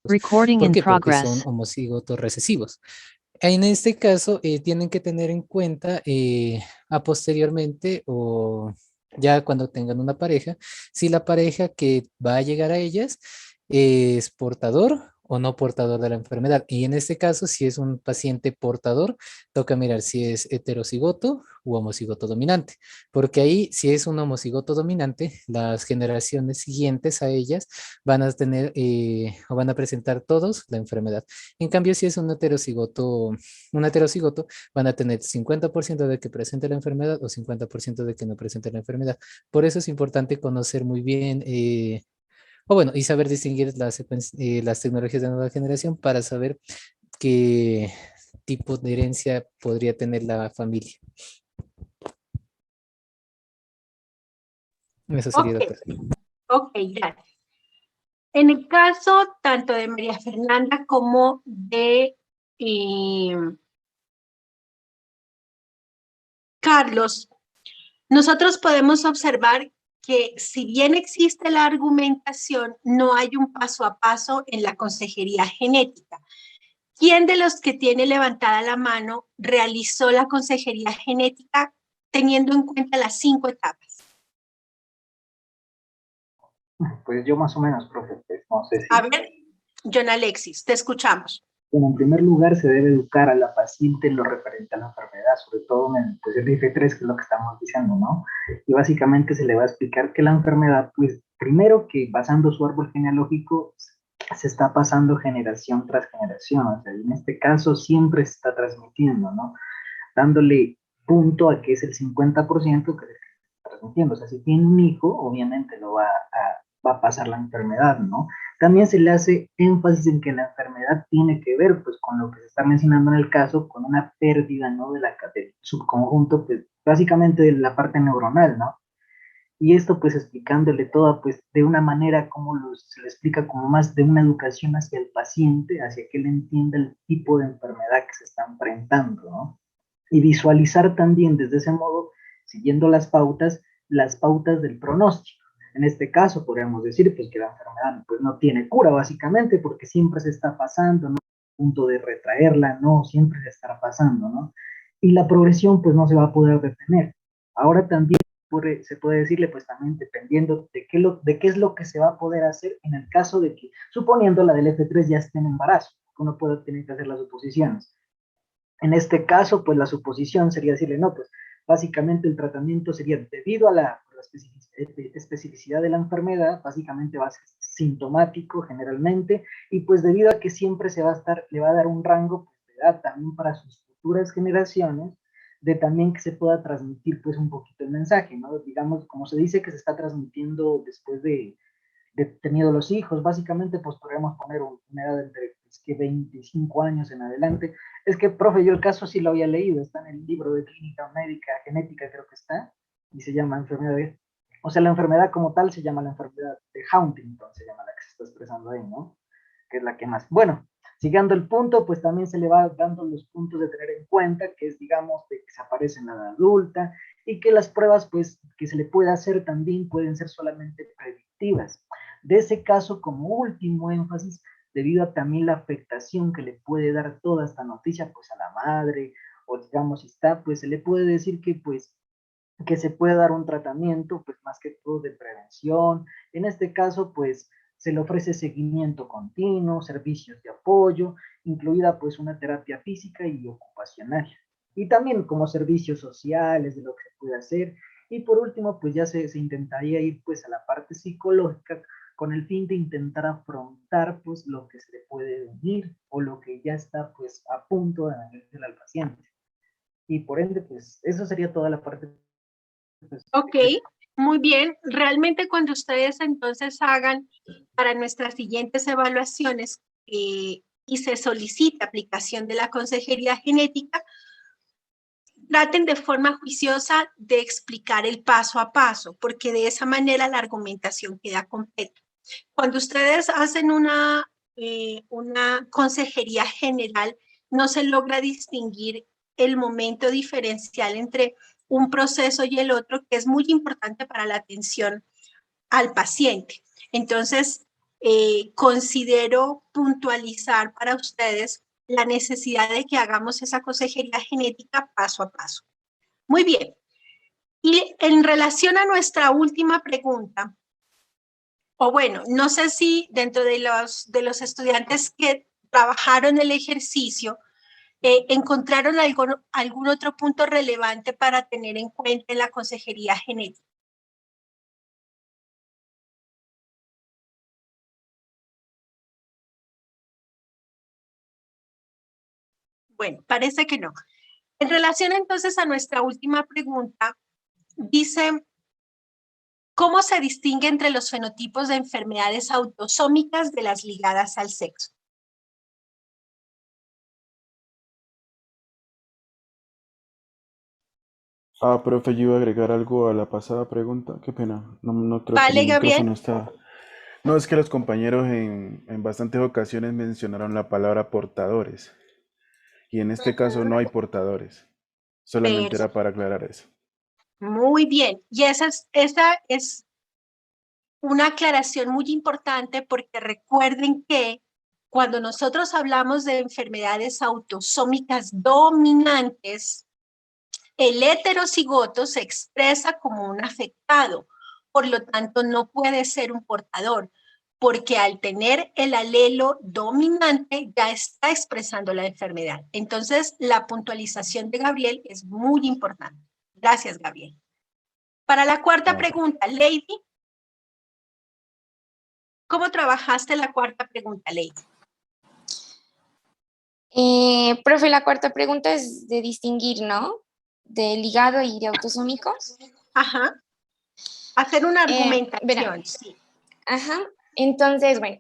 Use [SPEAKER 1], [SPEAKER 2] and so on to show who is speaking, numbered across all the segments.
[SPEAKER 1] homocigóticos.
[SPEAKER 2] Recording
[SPEAKER 1] ¿Por
[SPEAKER 2] in
[SPEAKER 1] qué? Porque son
[SPEAKER 2] progress.
[SPEAKER 1] homocigotos recesivos. En este caso, tienen que tener en cuenta a posteriormente o ya cuando tengan una pareja, si la pareja que va a llegar a ellas es portador o no portador de la enfermedad. Y en este caso, si es un paciente portador, toca mirar si es heterocigoto u homocigoto dominante, porque ahí, si es un homocigoto dominante, las generaciones siguientes a ellas van a tener o van a presentar todos la enfermedad. En cambio, si es un heterocigoto, van a tener 50% de que presente la enfermedad o 50% de que no presente la enfermedad. Por eso es importante conocer muy bien, o bueno, y saber distinguir las tecnologías de nueva generación para saber qué tipo de herencia podría tener la familia. Eso sería,
[SPEAKER 3] Ok,
[SPEAKER 1] doctor.
[SPEAKER 3] ok, gracias. En el caso tanto de María Fernanda como de Carlos, nosotros podemos observar que si bien existe la argumentación, no hay un paso a paso en la consejería genética. ¿Quién de los que tiene levantada la mano realizó la consejería genética teniendo en cuenta las 5 etapas?
[SPEAKER 4] Pues yo más o menos, profe, pues no sé si...
[SPEAKER 3] A ver, John Alexis, te escuchamos.
[SPEAKER 4] Bueno, en primer lugar se debe educar a la paciente en lo referente a la enfermedad, sobre todo en pues, el IF3, que es lo que estamos diciendo, ¿no? Y básicamente se le va a explicar que la enfermedad, pues primero que basando su árbol genealógico, se está pasando generación tras generación, o sea, en este caso siempre se está transmitiendo, ¿no? Dándole punto a que es el 50% que se está transmitiendo, o sea, si tiene un hijo, obviamente va a pasar la enfermedad, ¿no? También se le hace énfasis en que la enfermedad tiene que ver, pues, con lo que se está mencionando en el caso, con una pérdida, ¿no? Del subconjunto, pues, básicamente de la parte neuronal, ¿no? Y esto, pues, explicándole toda, pues, de una manera como se le explica como más de una educación hacia el paciente, hacia que él entienda el tipo de enfermedad que se está enfrentando, ¿no? Y visualizar también desde ese modo, siguiendo las pautas del pronóstico. En este caso, podríamos decir pues, que la enfermedad pues, no tiene cura, básicamente, porque siempre se está pasando, ¿no? A punto de retraerla, no, siempre se estará pasando, ¿no? Y la progresión, pues, no se va a poder detener. Ahora también se puede decirle, pues, también dependiendo de qué es lo que se va a poder hacer en el caso de que, suponiendo la del F3 ya esté en embarazo, uno puede tener que hacer las suposiciones. En este caso, pues, la suposición sería decirle, no, pues, básicamente el tratamiento sería debido a la especificidad de la enfermedad, básicamente va a ser sintomático generalmente, y pues debido a que siempre le va a dar un rango pues, de edad también para sus futuras generaciones, de también que se pueda transmitir pues un poquito el mensaje, ¿no? Digamos, como se dice que se está transmitiendo después de tenido los hijos, básicamente pues podríamos poner una edad entre pues, que 25 años en adelante. Es que, profe, yo el caso sí lo había leído, está en el libro de clínica médica genética, creo que está, y se llama enfermedad, o sea, la enfermedad como tal se llama la enfermedad de Huntington, se llama la que se está expresando ahí, ¿no? Que es la que más, bueno, siguiendo el punto, pues también se le va dando los puntos de tener en cuenta, que es, digamos, de que se aparece en la edad adulta, y que las pruebas, pues, que se le puede hacer también pueden ser solamente predictivas. De ese caso, como último énfasis, debido a también la afectación que le puede dar toda esta noticia, pues, a la madre, o digamos, si está, pues, se le puede decir que, pues, que se puede dar un tratamiento, pues, más que todo de prevención. En este caso, pues, se le ofrece seguimiento continuo, servicios de apoyo, incluida, pues, una terapia física y ocupacional. Y también como servicios sociales de lo que se puede hacer. Y por último, pues, ya se intentaría ir, pues, a la parte psicológica con el fin de intentar afrontar, pues, lo que se le puede venir o lo que ya está, pues, a punto de venir al paciente. Y por ende, pues, eso sería toda la parte.
[SPEAKER 3] Ok, muy bien. Realmente cuando ustedes entonces hagan para nuestras siguientes evaluaciones y se solicita aplicación de la consejería genética, traten de forma juiciosa de explicar el paso a paso, porque de esa manera la argumentación queda completa. Cuando ustedes hacen una consejería general, no se logra distinguir el momento diferencial entre un proceso y el otro, que es muy importante para la atención al paciente. Entonces, considero puntualizar para ustedes la necesidad de que hagamos esa consejería genética paso a paso. Muy bien. Y en relación a nuestra última pregunta, o bueno, no sé si dentro de los estudiantes que trabajaron el ejercicio, encontraron algún otro punto relevante para tener en cuenta en la consejería genética. Bueno, parece que no. En relación entonces a nuestra última pregunta, dice, ¿cómo se distingue entre los fenotipos de enfermedades autosómicas de las ligadas al sexo?
[SPEAKER 2] Profe, yo iba a agregar algo a la pasada pregunta. Qué pena, no creo que mi
[SPEAKER 3] Vale, Gabriel.
[SPEAKER 2] micrófono está. No, es que los compañeros en bastantes ocasiones mencionaron la palabra portadores. Y en este caso no hay portadores. Solamente era para aclarar eso.
[SPEAKER 3] Muy bien. Y esa es una aclaración muy importante porque recuerden que cuando nosotros hablamos de enfermedades autosómicas dominantes, el heterocigoto se expresa como un afectado, por lo tanto no puede ser un portador, porque al tener el alelo dominante ya está expresando la enfermedad. Entonces, la puntualización de Gabriel es muy importante. Gracias, Gabriel. Para la cuarta pregunta, Lady, ¿cómo trabajaste la cuarta pregunta, Lady?
[SPEAKER 5] Profe, la cuarta pregunta es de distinguir, ¿no? De ligado y de autosómico.
[SPEAKER 3] Ajá. Hacer una
[SPEAKER 5] Verá,
[SPEAKER 3] argumentación, sí.
[SPEAKER 5] ajá. Entonces, bueno.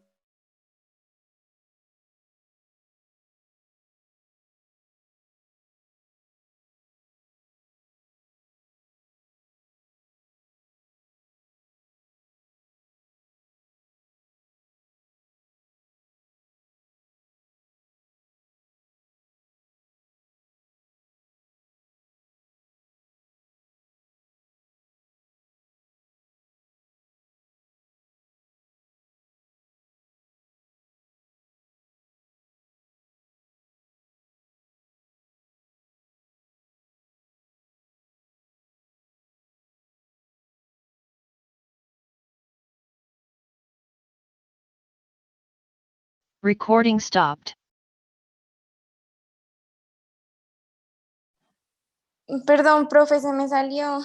[SPEAKER 6] Recording stopped.
[SPEAKER 5] Perdón, profe, se me salió.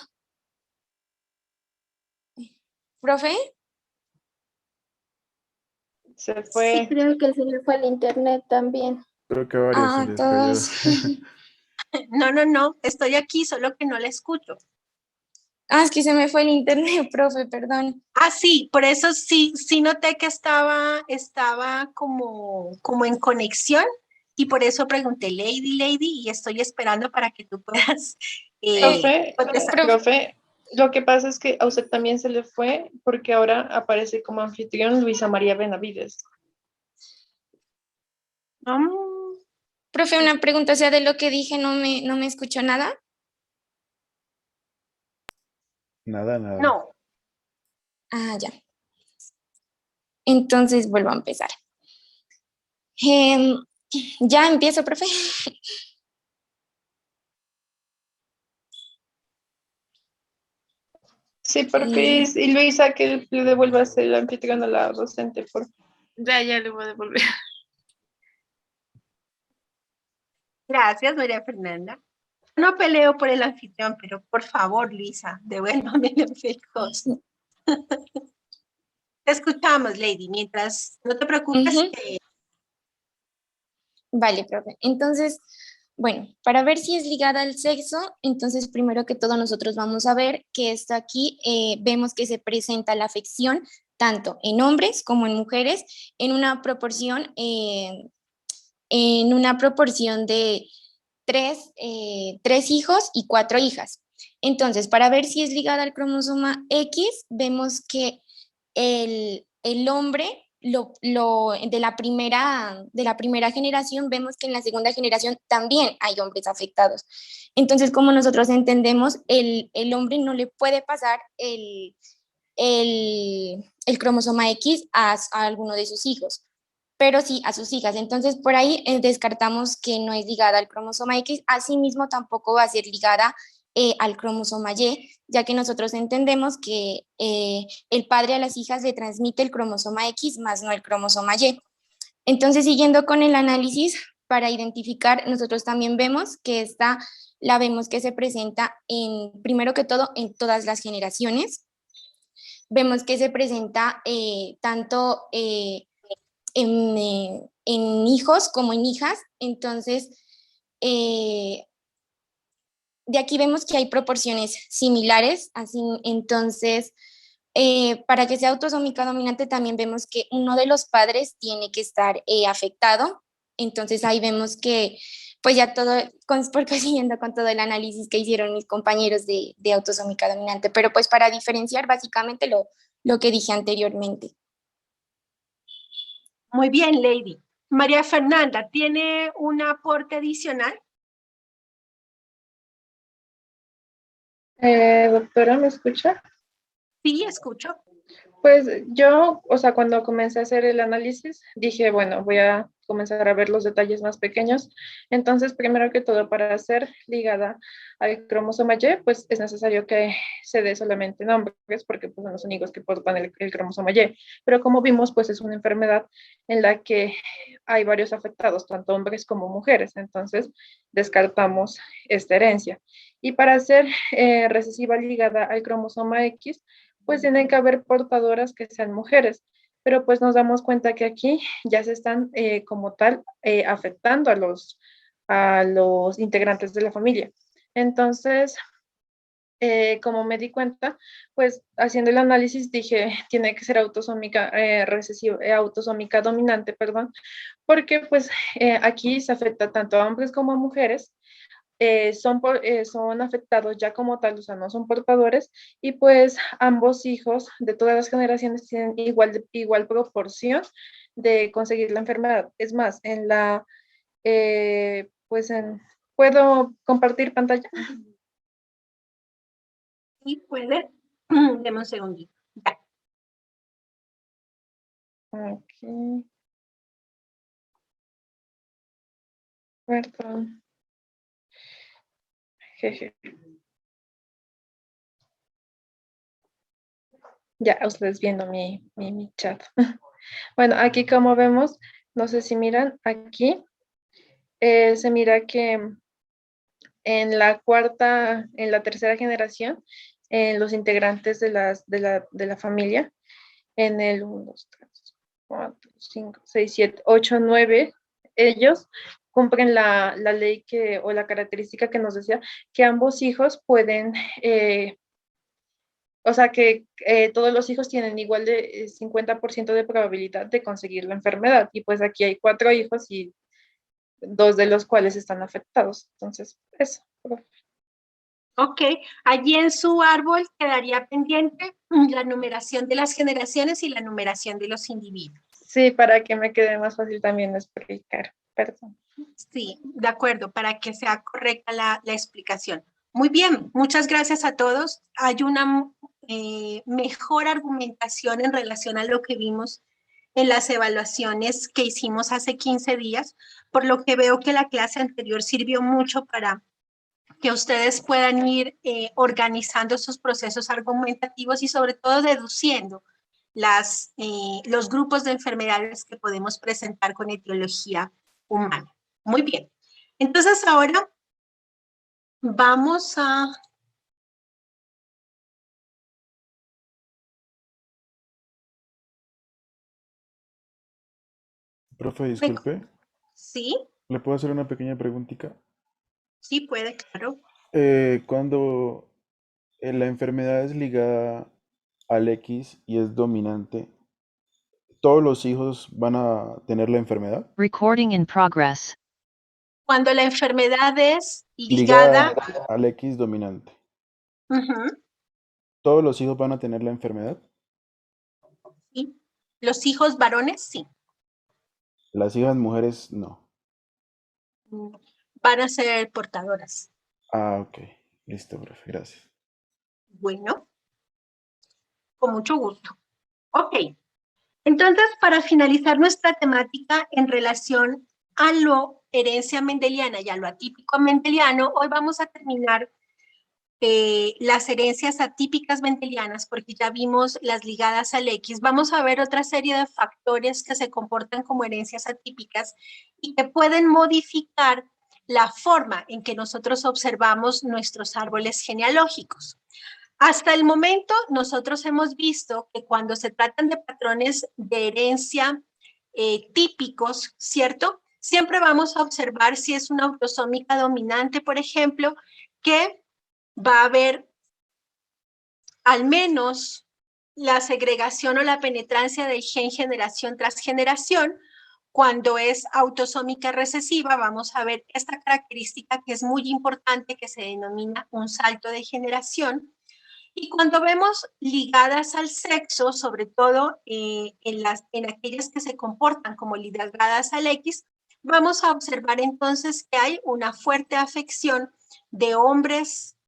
[SPEAKER 5] ¿Profe?
[SPEAKER 7] Se fue.
[SPEAKER 8] Sí, creo que se le fue el internet también.
[SPEAKER 2] Creo que a varios se les
[SPEAKER 5] todos.
[SPEAKER 3] No, estoy aquí, solo que no la escucho.
[SPEAKER 5] Es que se me fue el internet, profe, perdón.
[SPEAKER 3] Sí, por eso sí noté que estaba como en conexión y por eso pregunté Lady, y estoy esperando para que tú puedas contestar.
[SPEAKER 7] Profe, lo que pasa es que a usted también se le fue porque ahora aparece como anfitrión Luisa María Benavides.
[SPEAKER 5] Profe, una pregunta, o sea, de lo que dije no me escuchó nada.
[SPEAKER 2] Nada.
[SPEAKER 3] No.
[SPEAKER 5] Ya. Entonces vuelvo a empezar. Ya empiezo, profe.
[SPEAKER 7] Sí, porfis. Y Luisa, que le devuelvas el anfitrión a la docente, por favor.
[SPEAKER 8] Ya le voy a devolver.
[SPEAKER 3] Gracias, María Fernanda. No peleo por el anfitrión, pero por favor, Luisa, devuélvame el host. Te escuchamos, Lady, mientras no te preocupes.
[SPEAKER 5] Vale, profe. Entonces, bueno, para ver si es ligada al sexo, entonces primero que todo nosotros vamos a ver que esto aquí vemos que se presenta la afección tanto en hombres como en mujeres en una proporción de tres hijos y 4 hijas. Entonces, para ver si es ligada al cromosoma X, vemos que el hombre de la primera generación, vemos que en la segunda generación también hay hombres afectados. Entonces, como nosotros entendemos, el hombre no le puede pasar el cromosoma X a alguno de sus hijos, pero sí a sus hijas. Entonces, por ahí descartamos que no es ligada al cromosoma X, asimismo tampoco va a ser ligada al cromosoma Y, ya que nosotros entendemos que el padre a las hijas le transmite el cromosoma X más no el cromosoma Y. Entonces, siguiendo con el análisis, para identificar, nosotros también vemos que esta la vemos que se presenta primero que todo, en todas las generaciones. Vemos que se presenta tanto en hijos como en hijas. Entonces, de aquí vemos que hay proporciones similares. Así, entonces, para que sea autosómica dominante también vemos que uno de los padres tiene que estar afectado. Entonces ahí vemos que, pues ya todo, por consiguiendo con todo el análisis que hicieron mis compañeros de autosómica dominante, pero pues para diferenciar básicamente lo que dije anteriormente.
[SPEAKER 3] Muy bien, Lady. María Fernanda, ¿tiene un aporte adicional?
[SPEAKER 7] Doctora, ¿me escucha?
[SPEAKER 3] Sí, escucho.
[SPEAKER 7] Pues yo, o sea, cuando comencé a hacer el análisis, dije, bueno, voy a comenzar a ver los detalles más pequeños. Entonces, primero que todo, para ser ligada al cromosoma Y, pues es necesario que se dé solamente en hombres, porque pues, son los únicos que portan el cromosoma Y. Pero como vimos, pues es una enfermedad en la que hay varios afectados, tanto hombres como mujeres. Entonces, descartamos esta herencia. Y para ser recesiva ligada al cromosoma X, pues tienen que haber portadoras que sean mujeres, pero pues nos damos cuenta que aquí ya se están como tal afectando a los integrantes de la familia. Entonces, como me di cuenta, pues haciendo el análisis dije, tiene que ser autosómica recesiva, autosómica dominante, perdón, porque pues aquí se afecta tanto a hombres como a mujeres, son afectados ya como tal, o sea, no son portadores, y pues ambos hijos de todas las generaciones tienen igual proporción de conseguir la enfermedad. Es más, pues ¿puedo compartir pantalla?
[SPEAKER 3] Sí, puede. Deme un segundito. Ya.
[SPEAKER 7] Aquí. Perdón. Jeje. Ya, ustedes viendo mi chat. Bueno, aquí como vemos, no sé si miran, aquí se mira que en la tercera generación, en los integrantes de la familia, en el 1, 2, 3, 4, 5, 6, 7, 8, 9, ellos cumplen la ley o la característica que nos decía que ambos hijos pueden, o sea, que todos los hijos tienen igual de 50% de probabilidad de conseguir la enfermedad. Y pues aquí hay 4 hijos y 2 de los cuales están afectados. Entonces, eso.
[SPEAKER 3] Ok, allí en su árbol quedaría pendiente la numeración de las generaciones y la numeración de los individuos.
[SPEAKER 7] Sí, para que me quede más fácil también explicar. Perdón.
[SPEAKER 3] Sí, de acuerdo, para que sea correcta la explicación. Muy bien, muchas gracias a todos. Hay una mejor argumentación en relación a lo que vimos en las evaluaciones que hicimos hace 15 días, por lo que veo que la clase anterior sirvió mucho para que ustedes puedan ir organizando sus procesos argumentativos y sobre todo deduciendo los grupos de enfermedades que podemos presentar con etiología humana. Muy bien. Entonces ahora vamos a...
[SPEAKER 2] Profe, disculpe,
[SPEAKER 3] Sí,
[SPEAKER 2] ¿le puedo hacer una pequeña preguntita?
[SPEAKER 3] sí puede, claro.
[SPEAKER 2] Cuando la enfermedad es ligada al X y es dominante, ¿todos los hijos van a tener la enfermedad?
[SPEAKER 6] Recording in progress.
[SPEAKER 3] Cuando la enfermedad es
[SPEAKER 2] Ligada
[SPEAKER 3] ligada,
[SPEAKER 2] al X dominante.
[SPEAKER 3] uh-huh,
[SPEAKER 2] ¿Todos los hijos van a tener la enfermedad?
[SPEAKER 3] sí. Los hijos varones, sí.
[SPEAKER 2] Las hijas mujeres no.
[SPEAKER 3] Van a ser portadoras.
[SPEAKER 2] Ah, ok. Listo, profe. Gracias.
[SPEAKER 3] Bueno. Con mucho gusto. Ok. Entonces, para finalizar nuestra temática en relación a lo herencia mendeliana y a lo atípico mendeliano, hoy vamos a terminar las herencias atípicas mendelianas, porque ya vimos las ligadas al X. Vamos a ver otra serie de factores que se comportan como herencias atípicas y que pueden modificar la forma en que nosotros observamos nuestros árboles genealógicos. Hasta el momento, nosotros hemos visto que cuando se tratan de patrones de herencia típicos, ¿cierto? Siempre vamos a observar si es una autosómica dominante, por ejemplo, que va a haber al menos la segregación o la penetrancia del gen generación tras generación. Cuando es autosómica recesiva, vamos a ver esta característica que es muy importante, que se denomina un salto de generación. Y cuando vemos ligadas al sexo, sobre todo en aquellas que se comportan como ligadas al X, vamos a observar entonces que hay una fuerte afección de hombres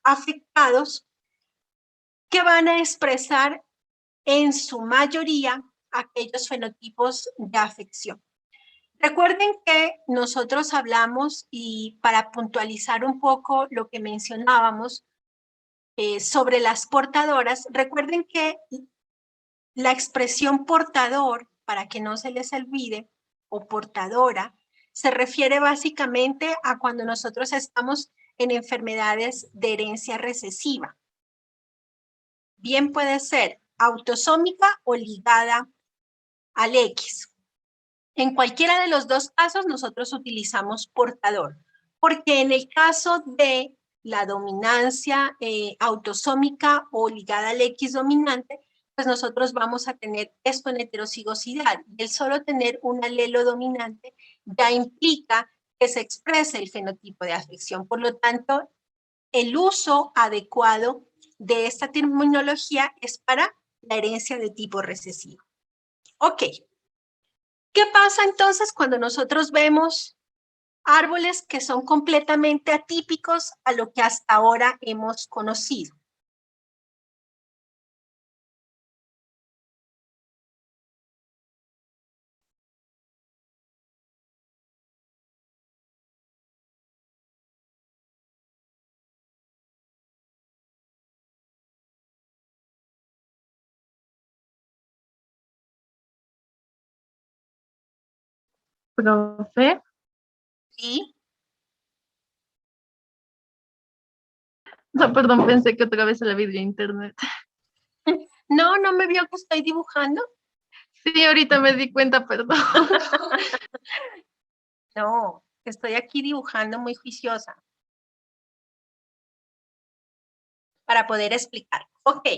[SPEAKER 3] afectados que van a expresar en su mayoría aquellos fenotipos de afección. Recuerden que nosotros hablamos, y para puntualizar un poco lo que mencionábamos sobre las portadoras, recuerden que la expresión portador, para que no se les olvide, o portadora, se refiere básicamente a cuando nosotros estamos en enfermedades de herencia recesiva. Bien puede ser autosómica o ligada al X. En cualquiera de los dos casos nosotros utilizamos portador, porque en el caso de la dominancia autosómica o ligada al X dominante, pues nosotros vamos a tener esto en heterocigosidad. Y el solo tener un alelo dominante ya implica que se exprese el fenotipo de afección. Por lo tanto, el uso adecuado de esta terminología es para la herencia de tipo recesivo. Ok. ¿Qué pasa entonces cuando nosotros vemos árboles que son completamente atípicos a lo que hasta ahora hemos conocido?
[SPEAKER 7] Profe,
[SPEAKER 3] ¿Sí?
[SPEAKER 7] no, perdón, pensé que otra vez la vi de internet.
[SPEAKER 3] No, no me vio que estoy dibujando.
[SPEAKER 7] Sí, ahorita me di cuenta, perdón.
[SPEAKER 3] No, estoy aquí dibujando muy juiciosa para poder explicar. Ok,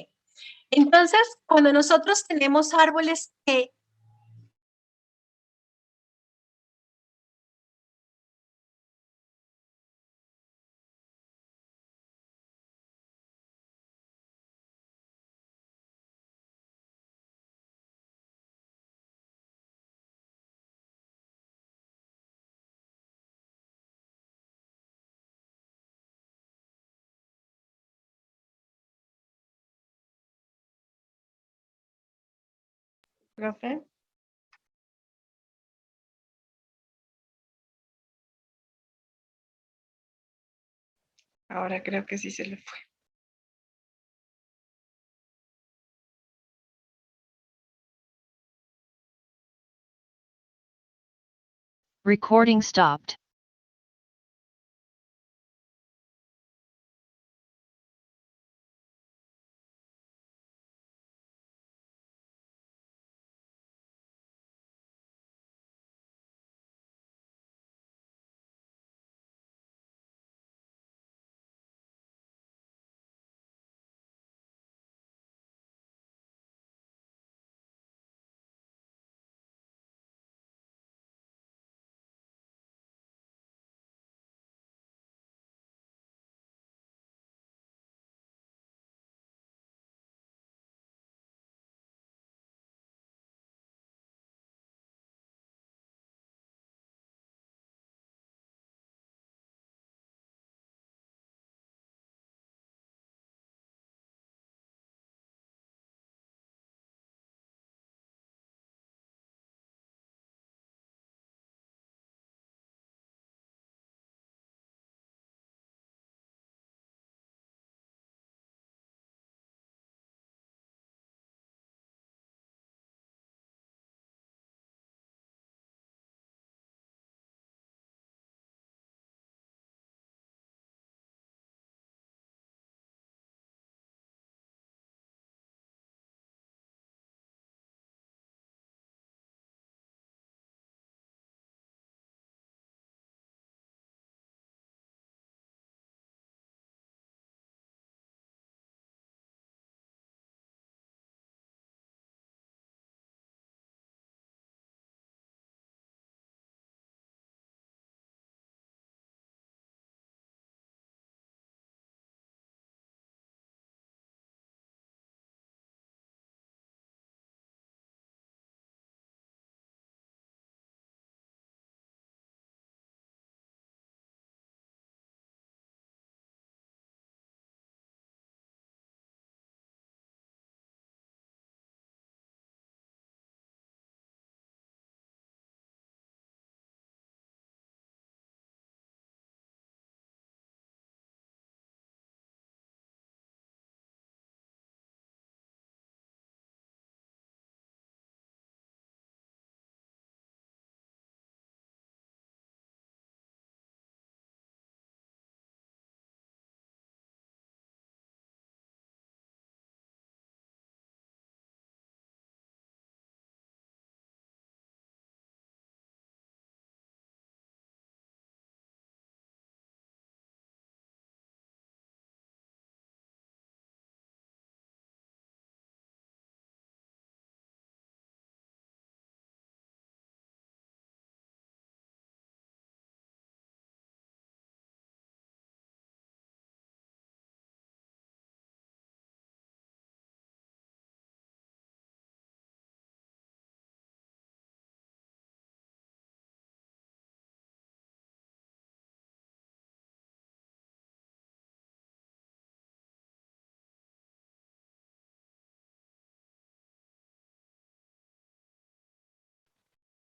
[SPEAKER 3] entonces cuando nosotros tenemos árboles que
[SPEAKER 7] Profe, ahora creo que sí se le fue.
[SPEAKER 6] Recording stopped.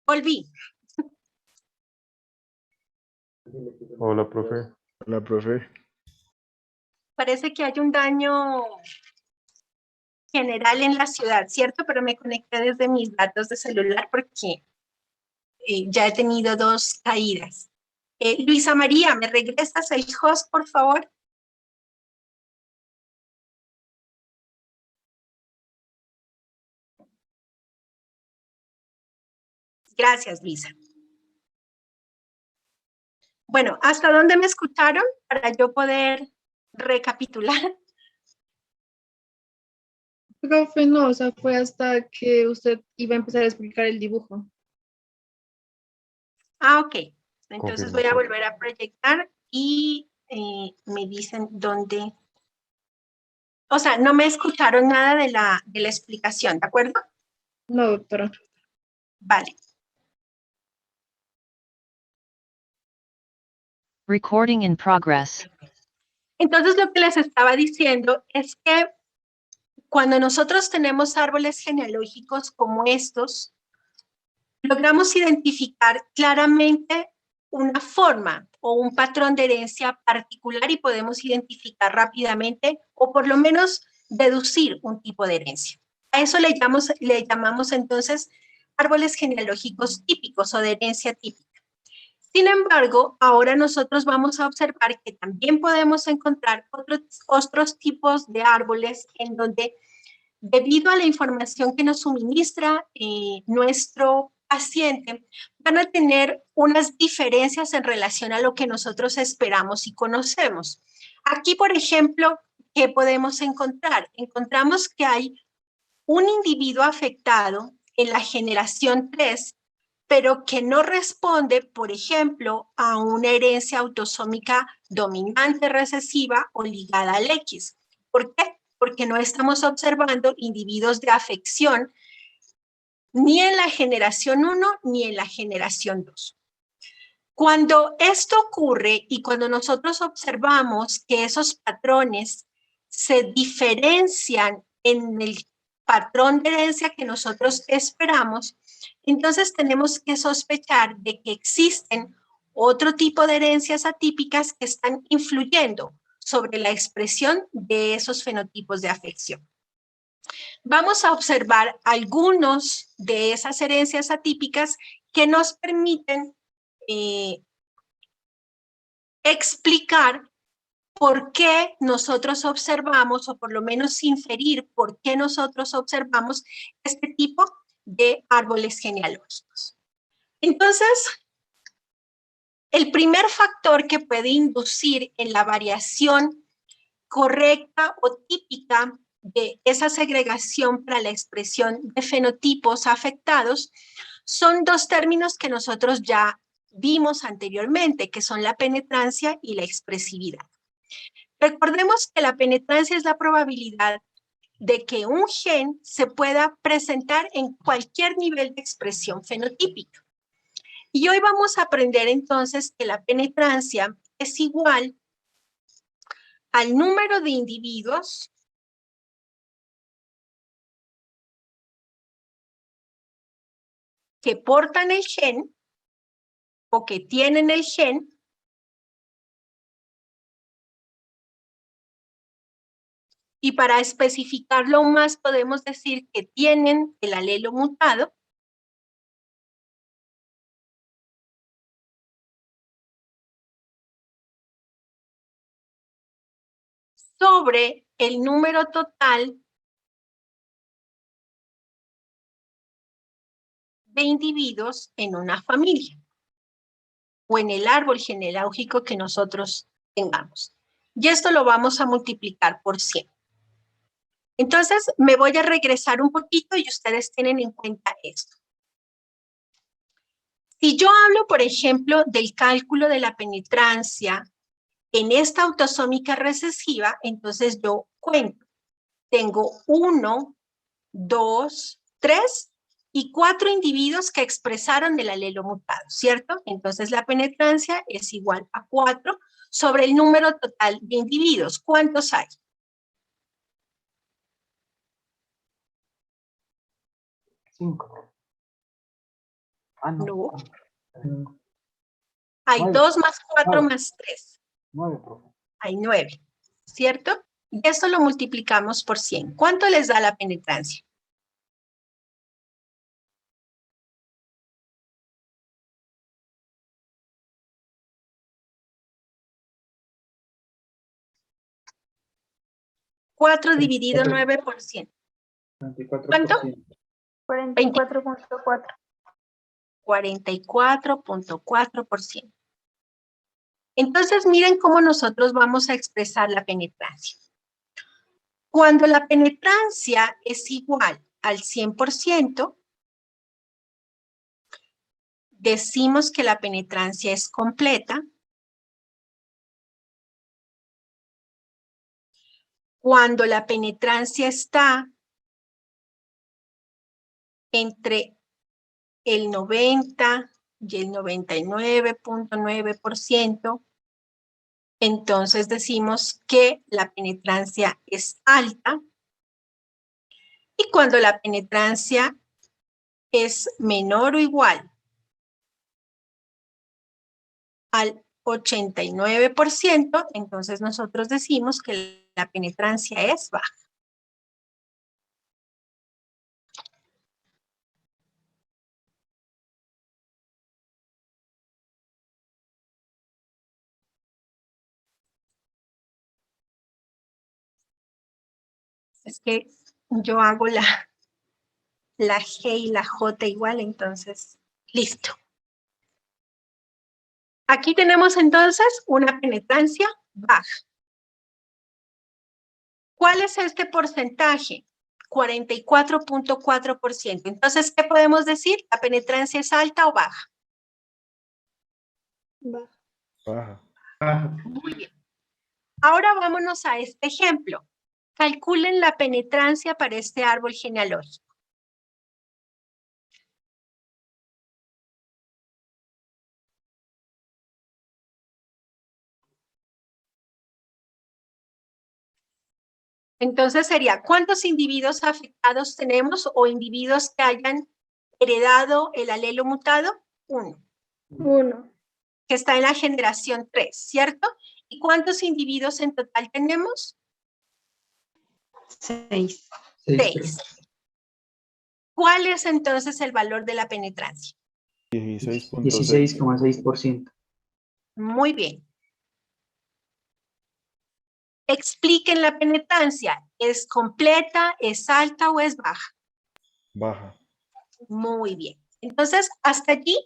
[SPEAKER 3] Volví.
[SPEAKER 9] Hola, profe.
[SPEAKER 2] Hola, profe.
[SPEAKER 3] Parece que hay un daño general en la ciudad, ¿cierto? Pero me conecté desde mis datos de celular porque ya he tenido 2 caídas. Luisa María, ¿me regresas el host, por favor? Gracias, Luisa. Bueno, ¿hasta dónde me escucharon para yo poder recapitular?
[SPEAKER 7] Profe, no, o sea, fue hasta que usted iba a empezar a explicar el dibujo.
[SPEAKER 3] Ah, ok. Entonces voy a
[SPEAKER 9] Confirmación.
[SPEAKER 3] volver a proyectar y me dicen dónde. O sea, no me escucharon nada de la explicación, ¿de acuerdo?
[SPEAKER 7] No, doctora.
[SPEAKER 3] Vale.
[SPEAKER 6] Recording in progress.
[SPEAKER 3] Entonces lo que les estaba diciendo es que cuando nosotros tenemos árboles genealógicos como estos, logramos identificar claramente una forma o un patrón de herencia particular y podemos identificar rápidamente o por lo menos deducir un tipo de herencia. A eso le llamamos entonces árboles genealógicos típicos o de herencia típica. Sin embargo, ahora nosotros vamos a observar que también podemos encontrar otros tipos de árboles en donde, debido a la información que nos suministra nuestro paciente, van a tener unas diferencias en relación a lo que nosotros esperamos y conocemos. Aquí, por ejemplo, ¿qué podemos encontrar? Encontramos que hay un individuo afectado en la generación 3, pero que no responde, por ejemplo, a una herencia autosómica dominante recesiva o ligada al X. ¿Por qué? Porque no estamos observando individuos de afección ni en la generación 1 ni en la generación 2. Cuando esto ocurre y cuando nosotros observamos que esos patrones se diferencian en el patrón de herencia que nosotros esperamos, entonces tenemos que sospechar de que existen otro tipo de herencias atípicas que están influyendo sobre la expresión de esos fenotipos de afección. Vamos a observar algunos de esas herencias atípicas que nos permiten explicar por qué nosotros observamos, o por lo menos inferir por qué nosotros observamos este tipo de árboles genealógicos. Entonces, el primer factor que puede inducir en la variación correcta o típica de esa segregación para la expresión de fenotipos afectados son 2 términos que nosotros ya vimos anteriormente, que son la penetrancia y la expresividad. Recordemos que la penetrancia es la probabilidad de que un gen se pueda presentar en cualquier nivel de expresión fenotípica. Y hoy vamos a aprender entonces que la penetrancia es igual al número de individuos que portan el gen o que tienen el gen y para especificarlo aún más podemos decir que tienen el alelo mutado sobre el número total de individuos en una familia o en el árbol genealógico que nosotros tengamos. Y esto lo vamos a multiplicar por 100. Entonces, me voy a regresar un poquito y ustedes tienen en cuenta esto. Si yo hablo, por ejemplo, del cálculo de la penetrancia en esta autosómica recesiva, entonces yo cuento. Tengo 1, 2, 3 y 4 individuos que expresaron el alelo mutado, ¿cierto? Entonces la penetrancia es igual a 4 sobre el número total de individuos. ¿Cuántos hay?
[SPEAKER 4] 5. Ah, no.
[SPEAKER 3] No.
[SPEAKER 4] Mm,
[SPEAKER 3] Hay
[SPEAKER 4] 9.
[SPEAKER 3] 2 más 4
[SPEAKER 4] 9.
[SPEAKER 3] más 3.
[SPEAKER 4] 9, profe.
[SPEAKER 3] Hay 9, ¿cierto? Y esto lo multiplicamos por 100. ¿Cuánto les da la penetrancia? ¿4 dividido 9 por 100?
[SPEAKER 4] 24%.
[SPEAKER 3] ¿Cuánto?
[SPEAKER 8] 44.4.
[SPEAKER 3] 44.4%. Entonces, miren cómo nosotros vamos a expresar la penetrancia. Cuando la penetrancia es igual al 100%, decimos que la penetrancia es completa. Cuando la penetrancia está entre el 90 y el 99.9%, entonces decimos que la penetrancia es alta. Y cuando la penetrancia es menor o igual al 89%, entonces nosotros decimos que la penetrancia es baja. Es que yo hago la G y la J igual, entonces, listo. Aquí tenemos entonces una penetrancia baja. ¿Cuál es este porcentaje? 44.4%. Entonces, ¿qué podemos decir? ¿La penetrancia es alta o baja?
[SPEAKER 2] Baja.
[SPEAKER 3] Muy bien. Ahora vámonos a este ejemplo. Calculen la penetrancia para este árbol genealógico. Entonces sería, ¿cuántos individuos afectados tenemos o individuos que hayan heredado el alelo mutado? 1.
[SPEAKER 8] 1.
[SPEAKER 3] Que está en la generación 3, ¿cierto? ¿Y cuántos individuos en total tenemos?
[SPEAKER 8] 6.
[SPEAKER 3] 6. ¿Cuál es entonces el valor de la penetrancia?
[SPEAKER 2] 16.6.
[SPEAKER 4] 16,6%.
[SPEAKER 3] Muy bien. Expliquen la penetrancia. ¿Es completa, es alta o es baja?
[SPEAKER 2] Baja.
[SPEAKER 3] Muy bien. Entonces, hasta allí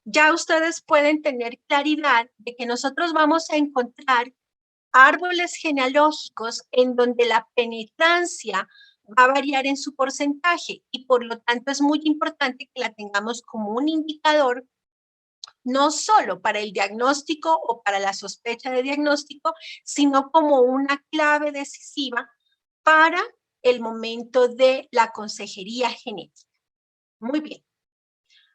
[SPEAKER 3] ya ustedes pueden tener claridad de que nosotros vamos a encontrar árboles genealógicos en donde la penetrancia va a variar en su porcentaje y por lo tanto es muy importante que la tengamos como un indicador, no solo para el diagnóstico o para la sospecha de diagnóstico, sino como una clave decisiva para el momento de la consejería genética. Muy bien.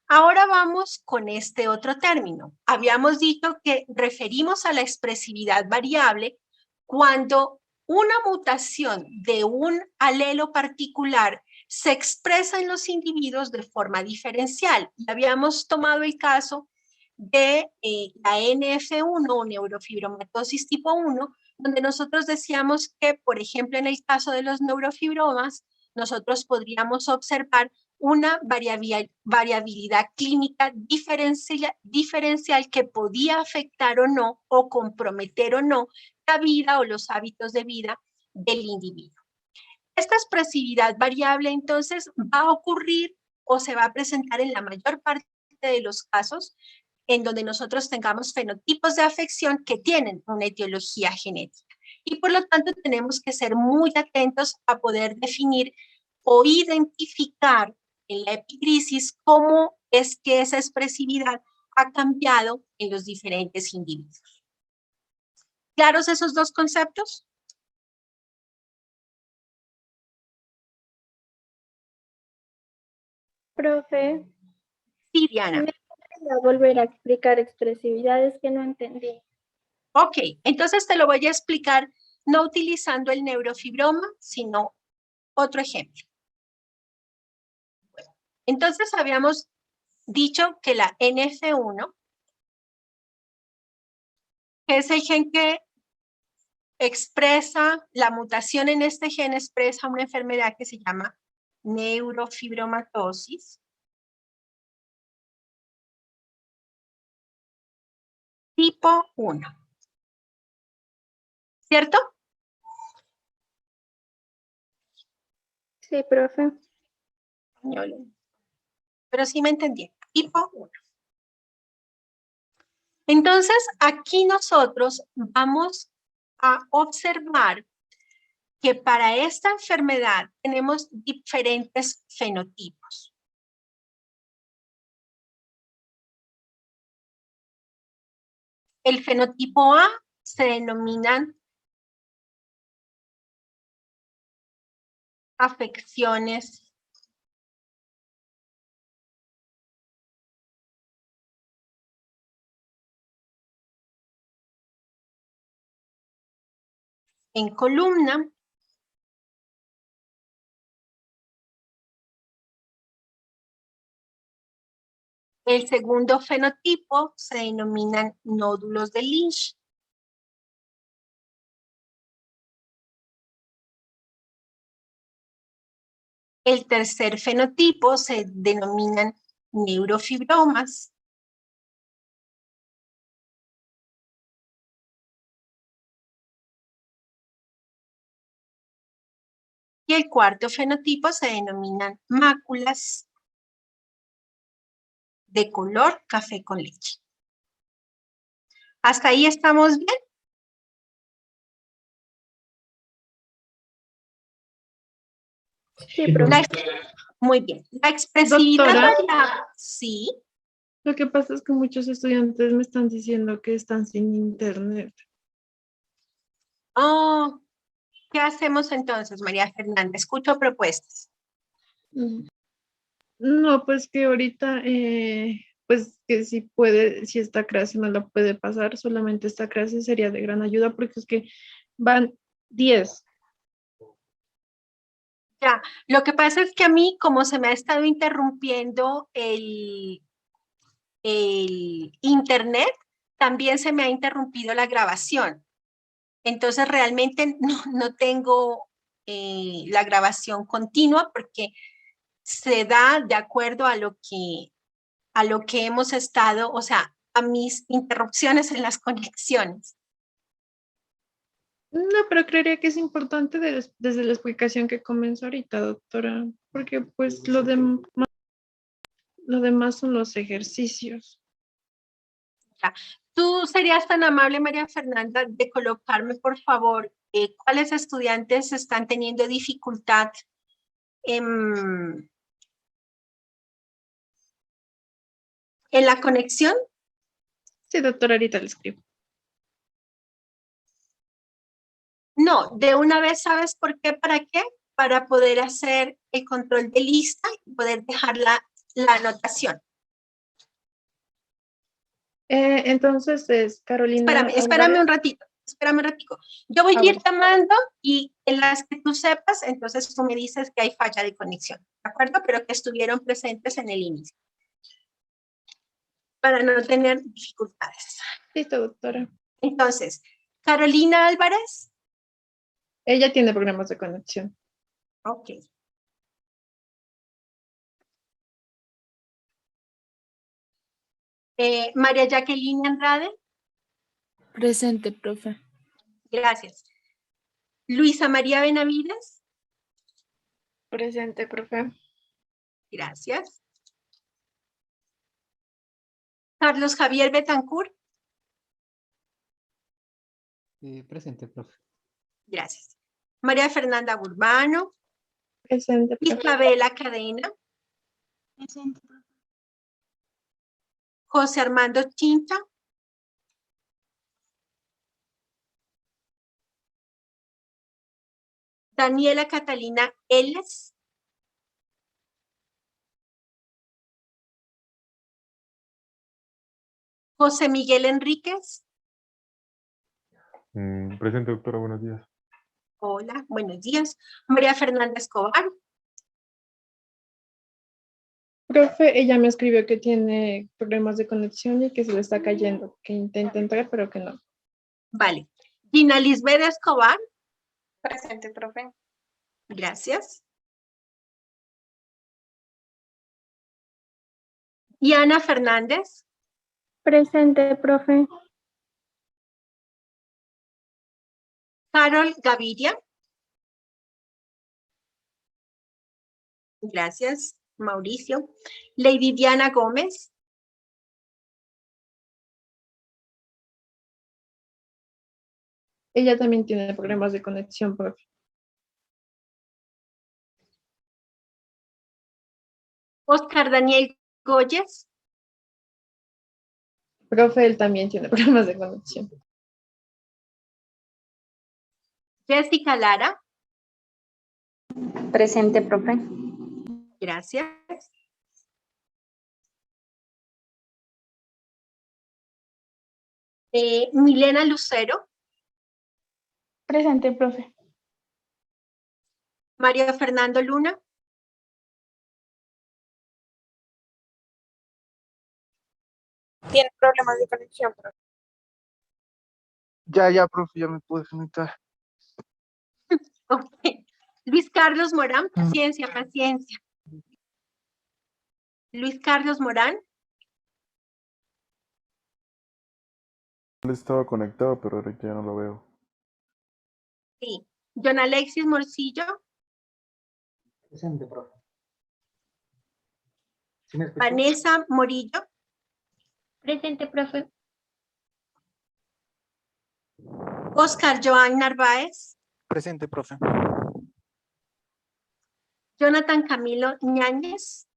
[SPEAKER 3] Ahora vamos con este otro término. Habíamos dicho que referimos a la expresividad variable cuando una mutación de un alelo particular se expresa en los individuos de forma diferencial. Y habíamos tomado el caso de la NF1 o neurofibromatosis tipo 1, donde nosotros decíamos que, por ejemplo, en el caso de los neurofibromas, nosotros podríamos observar una variabilidad clínica diferencial que podía afectar o no, o comprometer o no, la vida o los hábitos de vida del individuo. Esta expresividad variable, entonces, va a ocurrir o se va a presentar en la mayor parte de los casos en donde nosotros tengamos fenotipos de afección que tienen una etiología genética. Y por lo tanto tenemos que ser muy atentos a poder definir o identificar en la epigrisis cómo es que esa expresividad ha cambiado en los diferentes individuos. ¿Claros esos dos conceptos?
[SPEAKER 8] Profe,
[SPEAKER 3] Sí, Diana.
[SPEAKER 8] ¿me puede volver a explicar expresividades que no entendí?
[SPEAKER 3] Ok, entonces te lo voy a explicar no utilizando el neurofibroma, sino otro ejemplo. Bueno, entonces habíamos dicho que la NF1, que es el gen que expresa, la mutación en este gen expresa una enfermedad que se llama neurofibromatosis tipo 1. ¿Cierto?
[SPEAKER 8] Sí, profe.
[SPEAKER 3] Pero sí me entendí. Tipo 1. Entonces, aquí nosotros vamos a observar que para esta enfermedad tenemos diferentes fenotipos. El fenotipo A se denominan afecciones en columna. El segundo fenotipo se denominan nódulos de Lynch. El tercer fenotipo se denominan neurofibromas. Y el cuarto fenotipo se denominan máculas de color café con leche. ¿Hasta ahí estamos bien?
[SPEAKER 8] Sí, profe.
[SPEAKER 3] Muy bien. La expresividad
[SPEAKER 7] Doctora.
[SPEAKER 3] variable. Sí.
[SPEAKER 7] Lo que pasa es que muchos estudiantes me están diciendo que están sin internet.
[SPEAKER 3] Oh, ¿qué hacemos entonces, María Fernanda? Escucho propuestas.
[SPEAKER 7] No, pues que ahorita, pues que si puede, si esta clase no la puede pasar, solamente esta clase sería de gran ayuda porque es que van 10.
[SPEAKER 3] Ya, lo que pasa es que a mí, como se me ha estado interrumpiendo el internet, también se me ha interrumpido la grabación. Entonces realmente no tengo la grabación continua porque se da de acuerdo a lo que hemos estado, o sea, a mis interrupciones en las conexiones.
[SPEAKER 7] No, pero creería que es importante desde la explicación que comenzó ahorita, doctora, porque pues lo demás son los ejercicios.
[SPEAKER 3] Ya. ¿Tú serías tan amable, María Fernanda, de colocarme, por favor, cuáles estudiantes están teniendo dificultad en la conexión?
[SPEAKER 7] Sí, doctora, ahorita le escribo.
[SPEAKER 3] No, de una vez, ¿sabes por qué? ¿Para qué? Para poder hacer el control de lista y poder dejar la anotación.
[SPEAKER 7] Entonces es Carolina
[SPEAKER 3] Espérame
[SPEAKER 7] Álvarez.
[SPEAKER 3] un ratito, espérame un ratito. Yo voy a ir
[SPEAKER 7] Bueno.
[SPEAKER 3] tomando y en las que tú sepas, entonces tú me dices que hay falla de conexión, ¿de acuerdo? Pero que estuvieron presentes en el inicio. Para no tener dificultades.
[SPEAKER 7] Listo, doctora.
[SPEAKER 3] Entonces, Carolina Álvarez.
[SPEAKER 7] Ella tiene problemas de conexión.
[SPEAKER 3] Ok. María Jacqueline Andrade.
[SPEAKER 10] Presente, profe.
[SPEAKER 3] Gracias. Luisa María Benavides.
[SPEAKER 7] Presente, profe.
[SPEAKER 3] Gracias. Carlos Javier Betancourt.
[SPEAKER 1] Presente, profe.
[SPEAKER 3] Gracias. María Fernanda Urbano.
[SPEAKER 7] Presente, profe.
[SPEAKER 3] Isabela Cadena.
[SPEAKER 8] Presente, profe.
[SPEAKER 3] José Armando Chincha. Daniela Catalina Eles. José Miguel Enríquez.
[SPEAKER 9] Presente, doctora, buenos días.
[SPEAKER 3] Hola, buenos días. María Fernanda Escobar.
[SPEAKER 7] Profe, ella me escribió que tiene problemas de conexión y que se le está cayendo, que intenta entrar, pero que no.
[SPEAKER 3] Vale. Gina Lisbeth Escobar.
[SPEAKER 11] Presente, profe.
[SPEAKER 3] Gracias. Diana Fernández.
[SPEAKER 8] Presente, profe.
[SPEAKER 3] Carol Gaviria. Gracias, Mauricio. Lady Diana Gómez.
[SPEAKER 7] Ella también tiene problemas de conexión, profe.
[SPEAKER 3] Oscar Daniel Goyes.
[SPEAKER 7] Profe, él también tiene problemas de conexión.
[SPEAKER 3] Jessica Lara.
[SPEAKER 11] Presente, profe.
[SPEAKER 3] Gracias. Milena Lucero.
[SPEAKER 8] Presente, profe.
[SPEAKER 3] María Fernando Luna.
[SPEAKER 11] Tiene problemas de conexión, profe.
[SPEAKER 12] Ya, profe, ya me pude conectar.
[SPEAKER 3] Ok. Luis Carlos Morán. Paciencia, paciencia. Luis Carlos Morán.
[SPEAKER 2] Él estaba conectado, pero ahorita ya no lo veo.
[SPEAKER 3] Sí. John Alexis Morcillo.
[SPEAKER 4] Presente, profe. ¿Sí me escuchó?
[SPEAKER 3] Vanessa Morillo.
[SPEAKER 8] Presente, profe.
[SPEAKER 3] Oscar Joan Narváez.
[SPEAKER 12] Presente, profe.
[SPEAKER 3] Jonathan Camilo Ñáñez.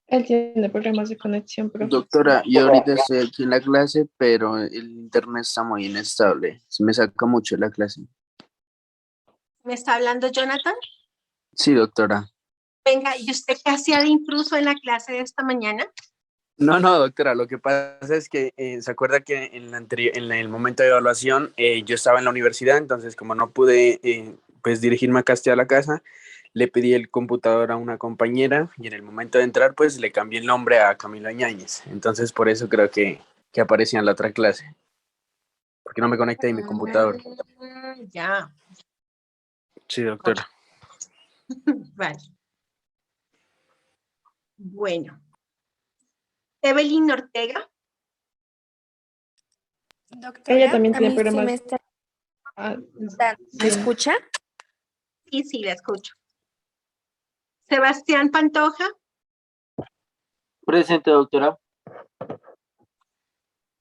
[SPEAKER 7] Él tiene problemas de conexión, profe.
[SPEAKER 13] Doctora, yo ahorita estoy aquí en la clase, pero el internet está muy inestable. Se me saca mucho la clase.
[SPEAKER 3] ¿Me está hablando Jonathan?
[SPEAKER 13] Sí, doctora.
[SPEAKER 3] Venga, ¿y usted qué hacía de intruso en la clase de esta mañana?
[SPEAKER 13] No, doctora, lo que pasa es que se acuerda que en el momento de evaluación yo estaba en la universidad, entonces como no pude pues dirigirme acá hasta la casa, le pedí el computador a una compañera y en el momento de entrar pues le cambié el nombre a Camilo Ñáñez. Entonces por eso creo que aparecía en la otra clase, porque no me conecté en mi computador.
[SPEAKER 3] Ya.
[SPEAKER 13] Sí, doctora.
[SPEAKER 3] Vale. Bueno. Evelyn Ortega.
[SPEAKER 7] Ella
[SPEAKER 11] Doctora,
[SPEAKER 7] también
[SPEAKER 11] a
[SPEAKER 7] tiene
[SPEAKER 11] mí sí
[SPEAKER 7] problemas.
[SPEAKER 11] me está
[SPEAKER 7] Sí.
[SPEAKER 11] ¿Me escucha?
[SPEAKER 3] Sí, la escucho. Sebastián Pantoja.
[SPEAKER 12] Presente, doctora.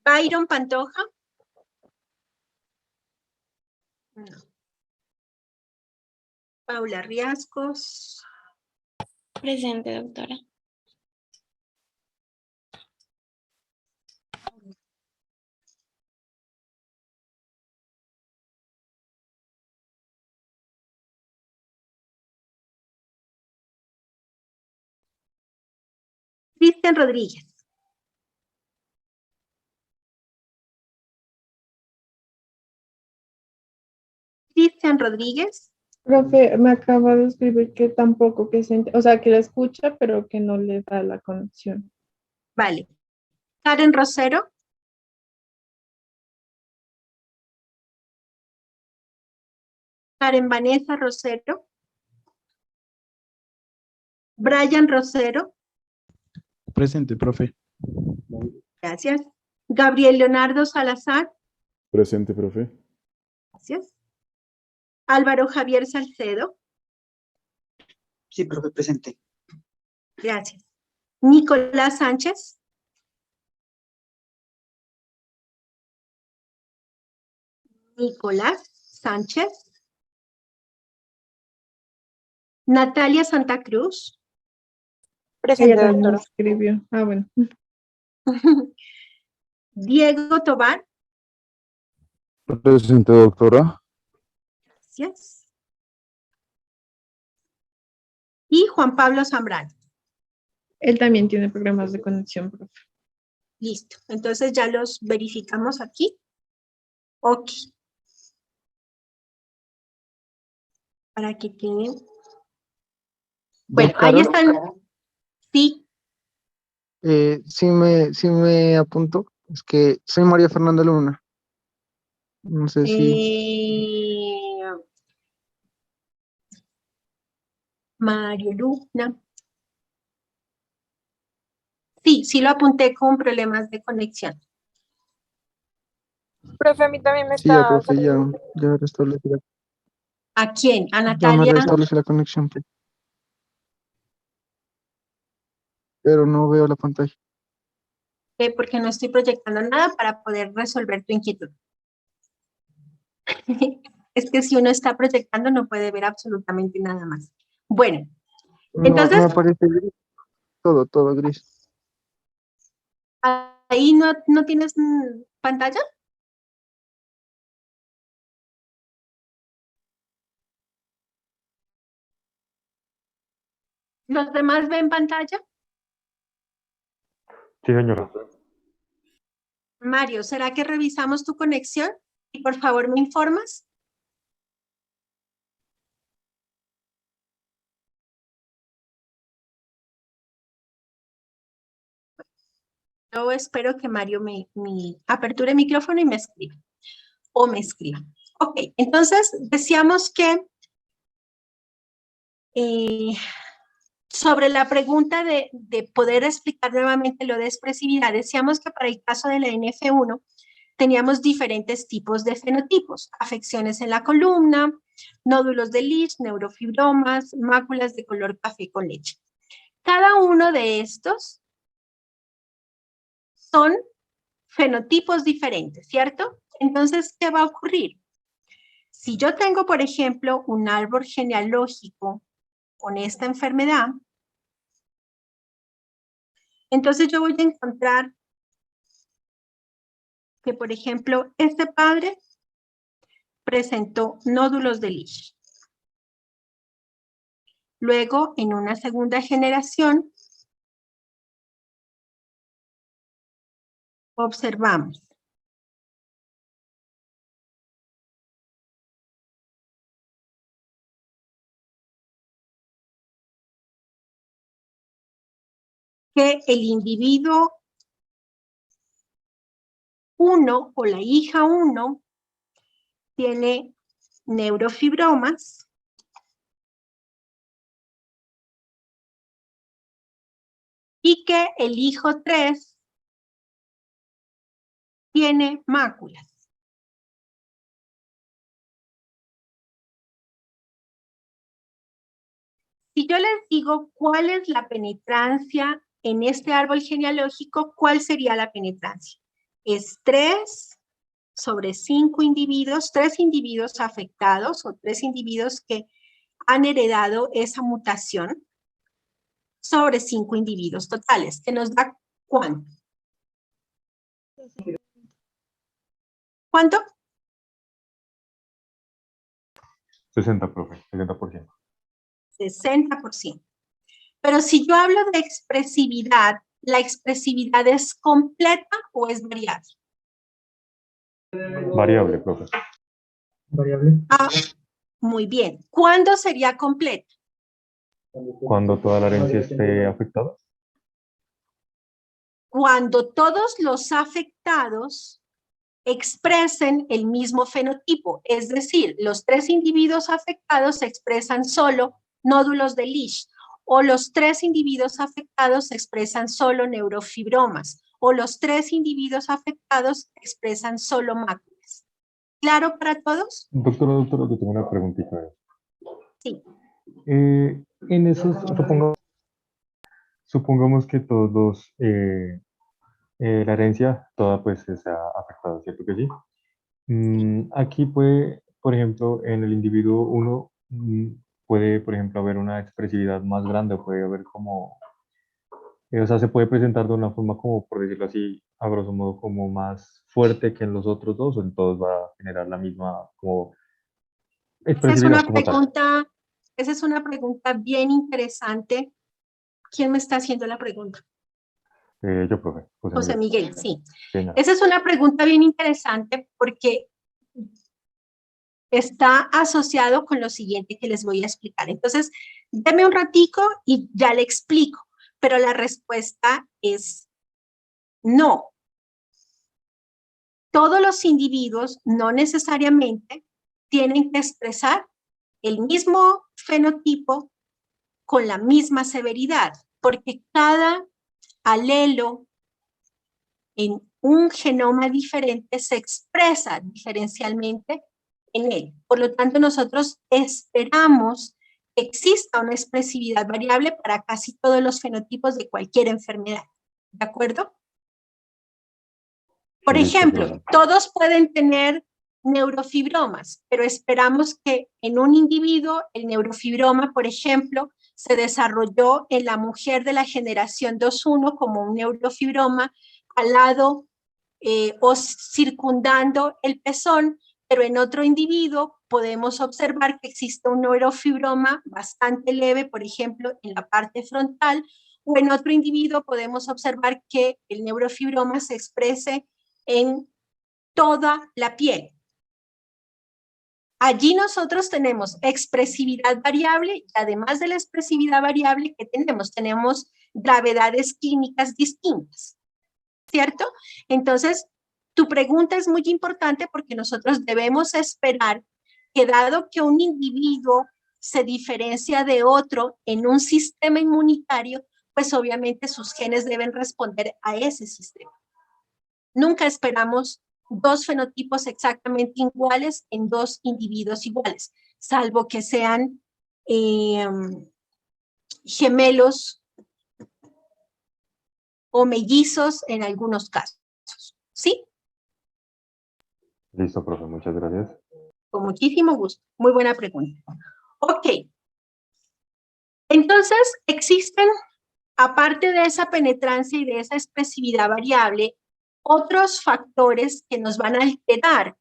[SPEAKER 3] Byron Pantoja. No. Paula Riascos.
[SPEAKER 5] Presente, doctora.
[SPEAKER 3] Cristian Rodríguez. Cristian Rodríguez.
[SPEAKER 7] Profe, me acaba de escribir que tampoco, o sea, que la escucha, pero que no le da la conexión.
[SPEAKER 3] Vale. Karen Rosero. Karen Vanessa Rosero. Brian Rosero.
[SPEAKER 9] Presente, profe.
[SPEAKER 3] Gracias. Gabriel Leonardo Salazar.
[SPEAKER 2] Presente, profe.
[SPEAKER 3] Gracias. Álvaro Javier Salcedo.
[SPEAKER 12] Sí, profe, presente.
[SPEAKER 3] Gracias. Nicolás Sánchez. Nicolás Sánchez. Natalia Santa Cruz.
[SPEAKER 7] Ella también me escribió. Ah, bueno.
[SPEAKER 3] Diego Tobar.
[SPEAKER 9] Presente, doctora.
[SPEAKER 3] Gracias. Y Juan Pablo Zambrano.
[SPEAKER 7] Él también tiene problemas de conexión, profe.
[SPEAKER 3] Listo. Entonces ya los verificamos aquí. Ok. Para que queden. Bueno, ahí están. Sí.
[SPEAKER 9] Sí me apunto. Es que soy María Fernanda Luna. No sé si...
[SPEAKER 3] Mario Luna. Sí, sí lo apunté con problemas de conexión.
[SPEAKER 11] Profe, a mí también me
[SPEAKER 9] Sí, ya,
[SPEAKER 11] está
[SPEAKER 9] profe,
[SPEAKER 11] saliendo.
[SPEAKER 9] ya restablecí
[SPEAKER 3] ¿A quién? ¿A
[SPEAKER 9] ya me
[SPEAKER 3] Natalia?
[SPEAKER 9] restablecí la conexión, pero no veo la pantalla.
[SPEAKER 3] Porque no estoy proyectando nada para poder resolver tu inquietud. Es que si uno está proyectando no puede ver absolutamente nada más. Bueno,
[SPEAKER 9] No,
[SPEAKER 3] entonces,
[SPEAKER 9] no aparece gris, todo gris.
[SPEAKER 3] ahí no tienes pantalla. ¿Los demás ven pantalla?
[SPEAKER 14] Sí, señora.
[SPEAKER 3] Mario, ¿será que revisamos tu conexión? Y por favor, ¿me informas? Yo espero que Mario me aperture el micrófono y me escriba. O me escriba. Ok, entonces decíamos que sobre la pregunta de poder explicar nuevamente lo de expresividad, decíamos que para el caso de la NF1 teníamos diferentes tipos de fenotipos, afecciones en la columna, nódulos de Lisch, neurofibromas, máculas de color café con leche. Cada uno de estos son fenotipos diferentes, ¿cierto? Entonces, ¿qué va a ocurrir? Si yo tengo, por ejemplo, un árbol genealógico con esta enfermedad, entonces yo voy a encontrar que, por ejemplo, este padre presentó nódulos de Lisch. Luego, en una segunda generación, observamos que el individuo 1 o la hija 1 tiene neurofibromas y que el hijo 3 tiene máculas. Si yo les digo cuál es la penetrancia en este árbol genealógico, ¿cuál sería la penetrancia? Es 3 sobre 5 individuos, 3 individuos afectados o 3 individuos que han heredado esa mutación sobre 5 individuos totales, que nos da ¿cuánto? ¿Cuánto?
[SPEAKER 14] 60, profe, 60%.
[SPEAKER 3] 60%. Pero si yo hablo de expresividad, ¿la expresividad es completa o es variable?
[SPEAKER 14] Variable, profe.
[SPEAKER 9] Variable.
[SPEAKER 3] Ah, muy bien. ¿Cuándo sería completa?
[SPEAKER 14] Cuando toda la herencia esté afectada.
[SPEAKER 3] Cuando todos los afectados expresen el mismo fenotipo, es decir, los 3 individuos afectados expresan solo nódulos de Lisch, o los 3 individuos afectados expresan solo neurofibromas, o los 3 individuos afectados expresan solo máculas. ¿Claro para todos?
[SPEAKER 14] Doctora, yo tengo una preguntita.
[SPEAKER 3] Sí.
[SPEAKER 14] En esos, supongamos que todos, la herencia, toda pues sea afectada, ¿cierto que sí? Aquí puede, por ejemplo, en el individuo 1 puede, por ejemplo, haber una expresividad más grande, o puede haber como, o sea, se puede presentar de una forma como, por decirlo así, a grosso modo, como más fuerte que en los otros dos, o en todos va a generar la misma como expresividad como tal.
[SPEAKER 3] Esa es una pregunta bien interesante. ¿Quién me está haciendo la pregunta?
[SPEAKER 14] Yo, profe,
[SPEAKER 3] José Miguel, sí.
[SPEAKER 14] Genial.
[SPEAKER 3] Esa es una pregunta bien interesante porque está asociado con lo siguiente que les voy a explicar. Entonces, deme un ratico y ya le explico. pero la respuesta es no. Todos los individuos no necesariamente tienen que expresar el mismo fenotipo con la misma severidad, porque cada alelo en un genoma diferente se expresa diferencialmente en él. Por lo tanto, nosotros esperamos que exista una expresividad variable para casi todos los fenotipos de cualquier enfermedad. ¿De acuerdo? Por ejemplo, todos pueden tener neurofibromas, pero esperamos que en un individuo el neurofibroma, por ejemplo, se desarrolló en la mujer de la generación 2.1 como un neurofibroma al lado o circundando el pezón, pero en otro individuo podemos observar que existe un neurofibroma bastante leve, por ejemplo, en la parte frontal, o en otro individuo podemos observar que el neurofibroma se exprese en toda la piel. Allí nosotros tenemos expresividad variable y además de la expresividad variable que tenemos gravedades clínicas distintas, ¿cierto? Entonces, tu pregunta es muy importante porque nosotros debemos esperar que dado que un individuo se diferencia de otro en un sistema inmunitario, pues obviamente sus genes deben responder a ese sistema. Nunca esperamos dos fenotipos exactamente iguales en dos individuos iguales, salvo que sean gemelos o mellizos en algunos casos. ¿Sí?
[SPEAKER 14] Listo, profe, muchas gracias.
[SPEAKER 3] Con muchísimo gusto. Muy buena pregunta. Ok. Entonces, existen, aparte de esa penetrancia y de esa expresividad variable, otros factores que nos van a alterar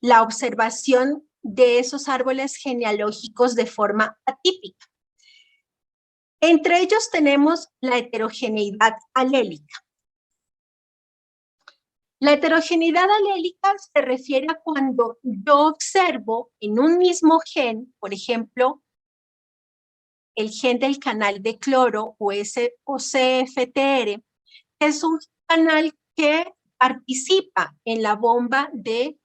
[SPEAKER 3] la observación de esos árboles genealógicos de forma atípica. Entre ellos tenemos la heterogeneidad alélica. La heterogeneidad alélica se refiere a cuando yo observo en un mismo gen, por ejemplo, el gen del canal de cloro o CFTR, que es un canal que participa en la bomba de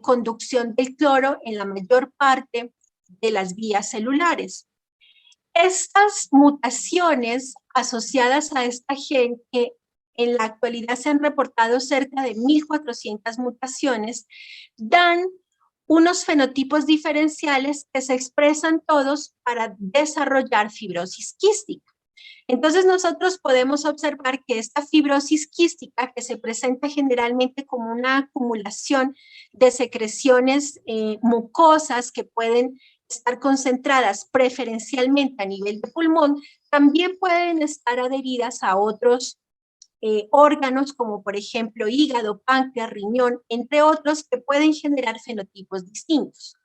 [SPEAKER 3] conducción del cloro en la mayor parte de las vías celulares. Estas mutaciones asociadas a esta gen, que en la actualidad se han reportado cerca de 1.400 mutaciones, dan unos fenotipos diferenciales que se expresan todos para desarrollar fibrosis quística. Entonces nosotros podemos observar que esta fibrosis quística, que se presenta generalmente como una acumulación de secreciones mucosas que pueden estar concentradas preferencialmente a nivel de pulmón, también pueden estar adheridas a otros órganos como por ejemplo hígado, páncreas, riñón, entre otros que pueden generar fenotipos distintos.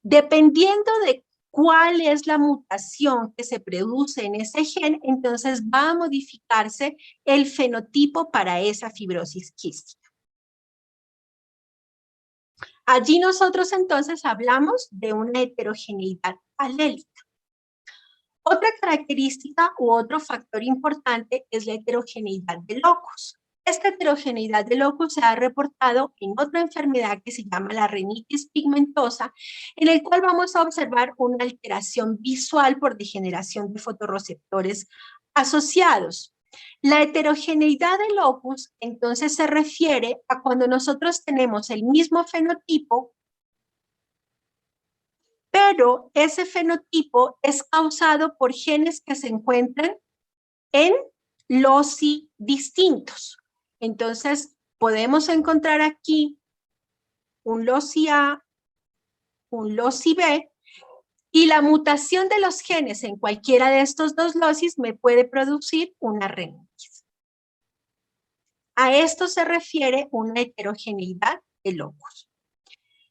[SPEAKER 3] Dependiendo de cuál es la mutación que se produce en ese gen, entonces va a modificarse el fenotipo para esa fibrosis quística. Allí nosotros entonces hablamos de una heterogeneidad alélica. Otra característica u otro factor importante es la heterogeneidad de locus. Esta heterogeneidad de locus se ha reportado en otra enfermedad que se llama la rinitis pigmentosa, en el cual vamos a observar una alteración visual por degeneración de fotorreceptores asociados. La heterogeneidad de locus entonces se refiere a cuando nosotros tenemos el mismo fenotipo, pero ese fenotipo es causado por genes que se encuentran en loci distintos. Entonces, podemos encontrar aquí un loci A, un loci B, y la mutación de los genes en cualquiera de estos dos locis me puede producir una rinitis. A esto se refiere una heterogeneidad de locus.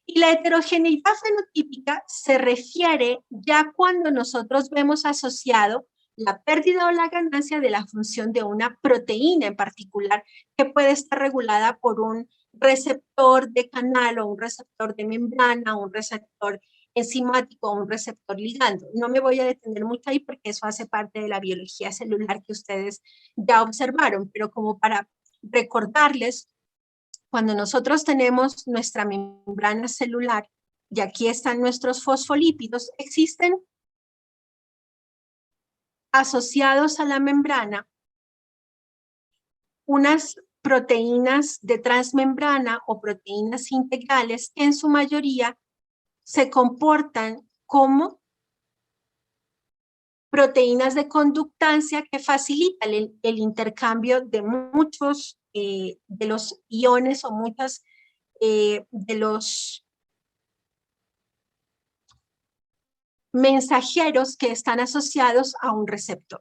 [SPEAKER 3] Y la heterogeneidad fenotípica se refiere ya cuando nosotros vemos asociado la pérdida o la ganancia de la función de una proteína en particular que puede estar regulada por un receptor de canal o un receptor de membrana o un receptor enzimático o un receptor ligando. No me voy a detener mucho ahí porque eso hace parte de la biología celular que ustedes ya observaron, pero como para recordarles, cuando nosotros tenemos nuestra membrana celular, y aquí están nuestros fosfolípidos, existen asociados a la membrana unas proteínas de transmembrana o proteínas integrales que en su mayoría se comportan como proteínas de conductancia que facilitan el intercambio de muchos de los iones o muchas de los mensajeros que están asociados a un receptor.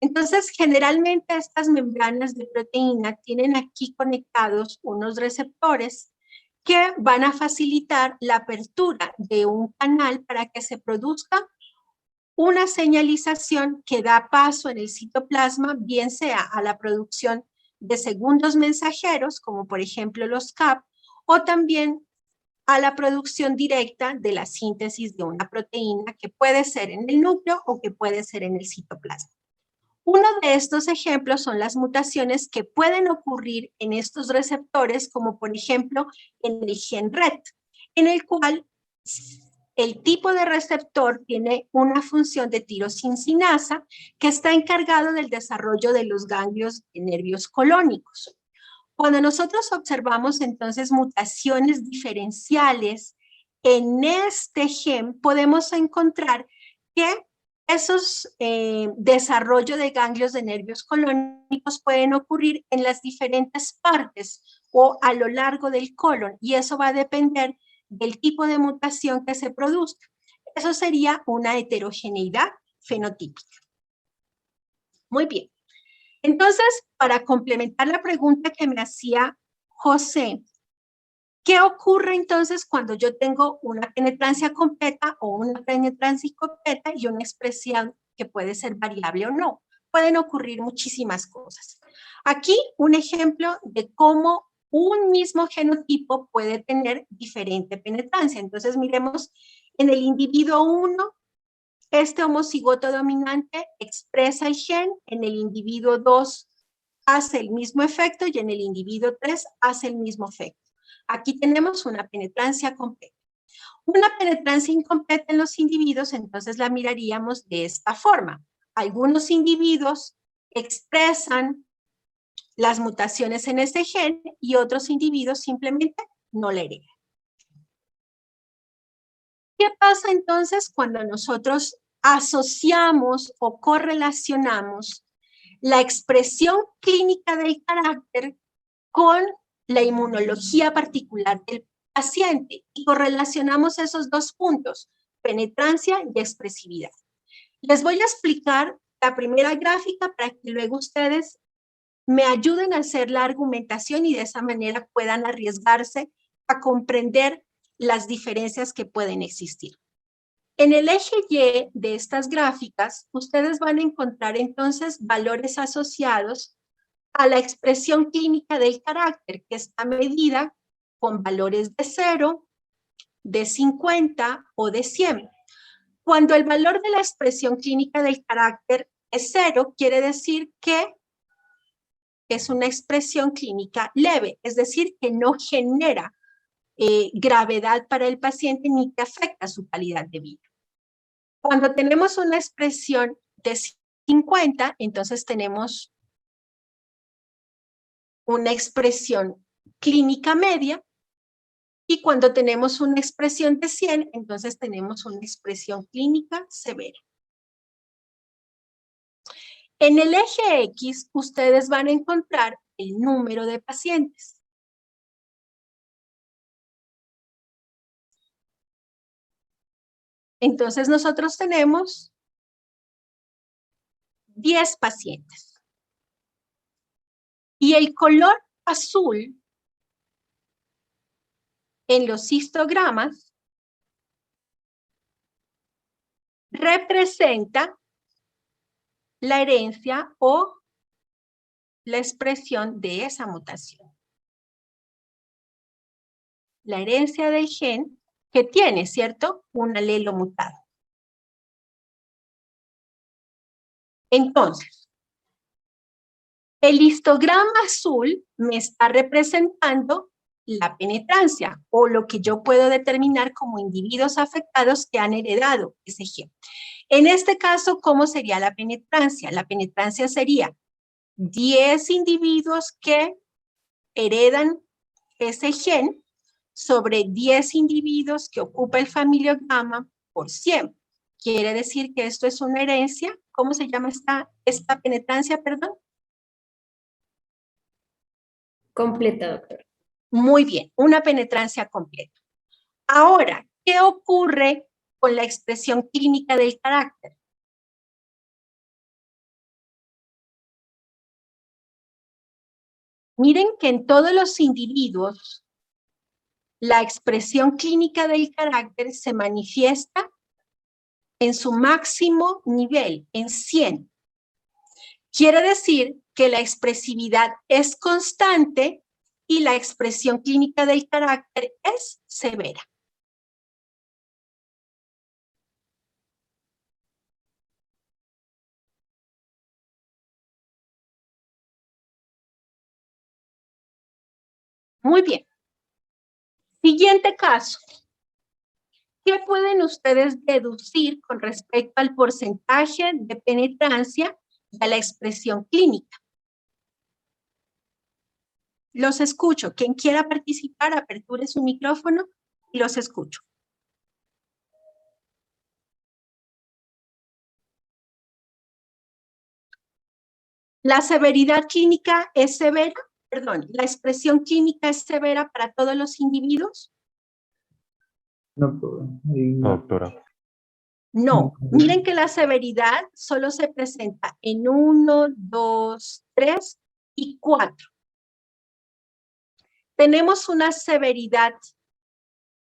[SPEAKER 3] Entonces, generalmente estas membranas de proteína tienen aquí conectados unos receptores que van a facilitar la apertura de un canal para que se produzca una señalización que da paso en el citoplasma, bien sea a la producción de segundos mensajeros, como por ejemplo los CAP, o también a la producción directa de la síntesis de una proteína que puede ser en el núcleo o que puede ser en el citoplasma. Uno de estos ejemplos son las mutaciones que pueden ocurrir en estos receptores, como por ejemplo en el gen RET, en el cual el tipo de receptor tiene una función de tirosincinasa que está encargado del desarrollo de los ganglios de nervios colónicos. Cuando nosotros observamos entonces mutaciones diferenciales en este gen, podemos encontrar que esos desarrollo de ganglios de nervios colónicos pueden ocurrir en las diferentes partes o a lo largo del colon, y eso va a depender del tipo de mutación que se produzca. Eso sería una heterogeneidad fenotípica. Muy bien. Entonces, para complementar la pregunta que me hacía José, ¿qué ocurre entonces cuando yo tengo una penetrancia completa o una penetrancia incompleta y una expresión que puede ser variable o no? Pueden ocurrir muchísimas cosas. Aquí un ejemplo de cómo un mismo genotipo puede tener diferente penetrancia. Entonces miremos en el individuo 1, este homocigoto dominante expresa el gen, en el individuo 2 hace el mismo efecto y en el individuo 3 hace el mismo efecto. Aquí tenemos una penetrancia completa. Una penetrancia incompleta en los individuos, entonces la miraríamos de esta forma. Algunos individuos expresan las mutaciones en ese gen y otros individuos simplemente no la heredan. ¿Qué pasa entonces cuando nosotros asociamos o correlacionamos la expresión clínica del carácter con la inmunología particular del paciente y correlacionamos esos dos puntos, penetrancia y expresividad? Les voy a explicar la primera gráfica para que luego ustedes me ayuden a hacer la argumentación y de esa manera puedan arriesgarse a comprender las diferencias que pueden existir. En el eje Y de estas gráficas, ustedes van a encontrar entonces valores asociados a la expresión clínica del carácter, que está medida con valores de 0, de 50 o de 100. Cuando el valor de la expresión clínica del carácter es 0, quiere decir que es una expresión clínica leve, es decir, que no genera gravedad para el paciente ni que afecta su calidad de vida. Cuando tenemos una expresión de 50, entonces tenemos una expresión clínica media, y cuando tenemos una expresión de 100, entonces tenemos una expresión clínica severa. En el eje X, ustedes van a encontrar el número de pacientes. Entonces nosotros tenemos 10 pacientes. Y el color azul en los histogramas representa la herencia o la expresión de esa mutación. La herencia del gen que tiene, ¿cierto? Un alelo mutado. Entonces, el histograma azul me está representando la penetrancia, o lo que yo puedo determinar como individuos afectados que han heredado ese gen. En este caso, ¿cómo sería la penetrancia? La penetrancia sería 10 individuos que heredan ese gen sobre 10 individuos que ocupa el familiograma por 100. Quiere decir que esto es una herencia. ¿Cómo se llama esta penetrancia, perdón?
[SPEAKER 15] Completa, doctora.
[SPEAKER 3] Muy bien, una penetrancia completa. Ahora, ¿qué ocurre con la expresión clínica del carácter? Miren que en todos los individuos, la expresión clínica del carácter se manifiesta en su máximo nivel, en 100. Quiere decir que la expresividad es constante y la expresión clínica del carácter es severa. Muy bien. Siguiente caso. ¿Qué pueden ustedes deducir con respecto al porcentaje de penetrancia y a la expresión clínica? Los escucho. Quien quiera participar, aperture su micrófono y los escucho. ¿La severidad clínica es severa? Perdón, ¿la expresión clínica es severa para todos los individuos?
[SPEAKER 9] No,
[SPEAKER 14] No, doctora.
[SPEAKER 3] No. Miren que la severidad solo se presenta en 1, 2, 3 y 4. Tenemos una severidad,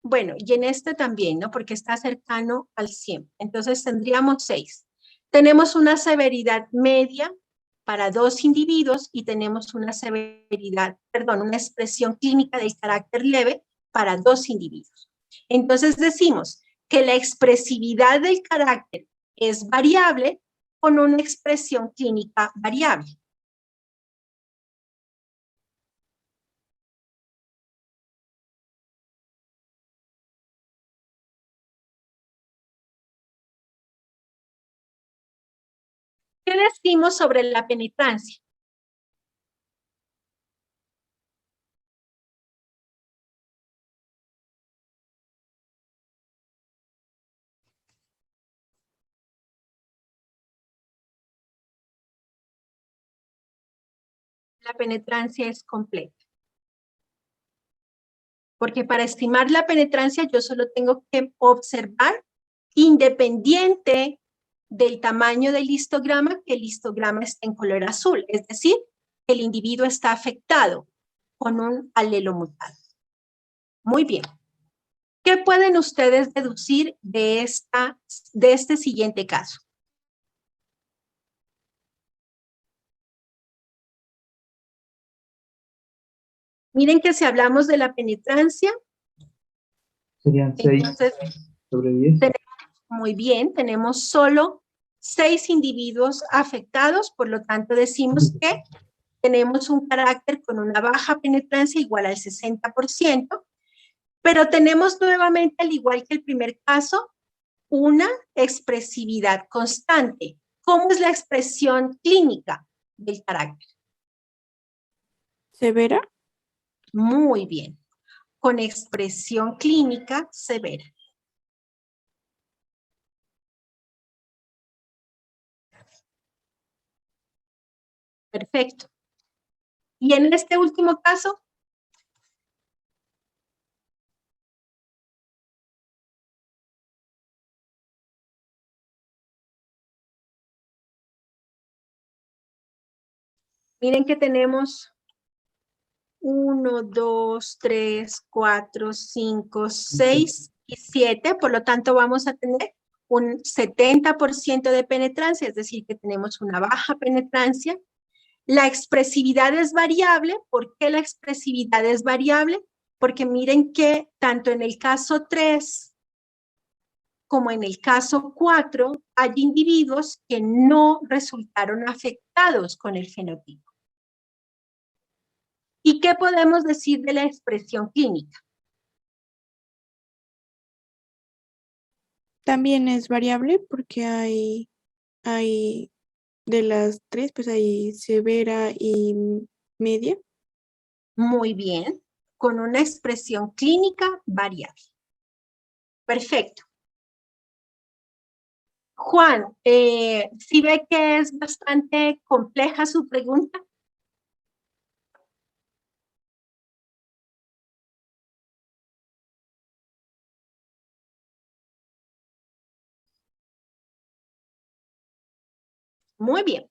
[SPEAKER 3] bueno, y en este también, ¿no? Porque está cercano al 100. Entonces tendríamos 6. Tenemos una severidad media para 2 individuos y tenemos una severidad, perdón, una expresión clínica de carácter leve para 2 individuos. Entonces decimos que la expresividad del carácter es variable con una expresión clínica variable. ¿Qué decimos sobre la penetrancia? La penetrancia es completa. Porque para estimar la penetrancia yo solo tengo que observar, independiente del tamaño del histograma, que el histograma esté en color azul. Es decir, el individuo está afectado con un alelo mutado. Muy bien. ¿Qué pueden ustedes deducir de este siguiente caso? Miren que si hablamos de la penetrancia,
[SPEAKER 4] serían 6
[SPEAKER 3] entonces,
[SPEAKER 4] sobre 10.
[SPEAKER 3] Muy bien, tenemos solo 6 individuos afectados, por lo tanto decimos que tenemos un carácter con una baja penetrancia igual al 60%, pero tenemos nuevamente, al igual que el primer caso, una expresividad constante. ¿Cómo es la expresión clínica del carácter?
[SPEAKER 11] ¿Severa?
[SPEAKER 3] Muy bien, con expresión clínica severa. Perfecto. Y en este último caso, miren que tenemos 1, 2, 3, 4, 5, 6 y 7, por lo tanto vamos a tener un 70% de penetrancia, es decir, que tenemos una baja penetrancia. La expresividad es variable. ¿Por qué la expresividad es variable? porque miren que tanto en el caso 3 como en el caso 4 hay individuos que no resultaron afectados con el fenotipo. ¿Y qué podemos decir de la expresión clínica?
[SPEAKER 10] También es variable porque hay de las tres, pues hay severa y media.
[SPEAKER 3] Muy bien, con una expresión clínica variable. Perfecto. Juan, ¿sí ve que es bastante compleja su pregunta? Muy bien.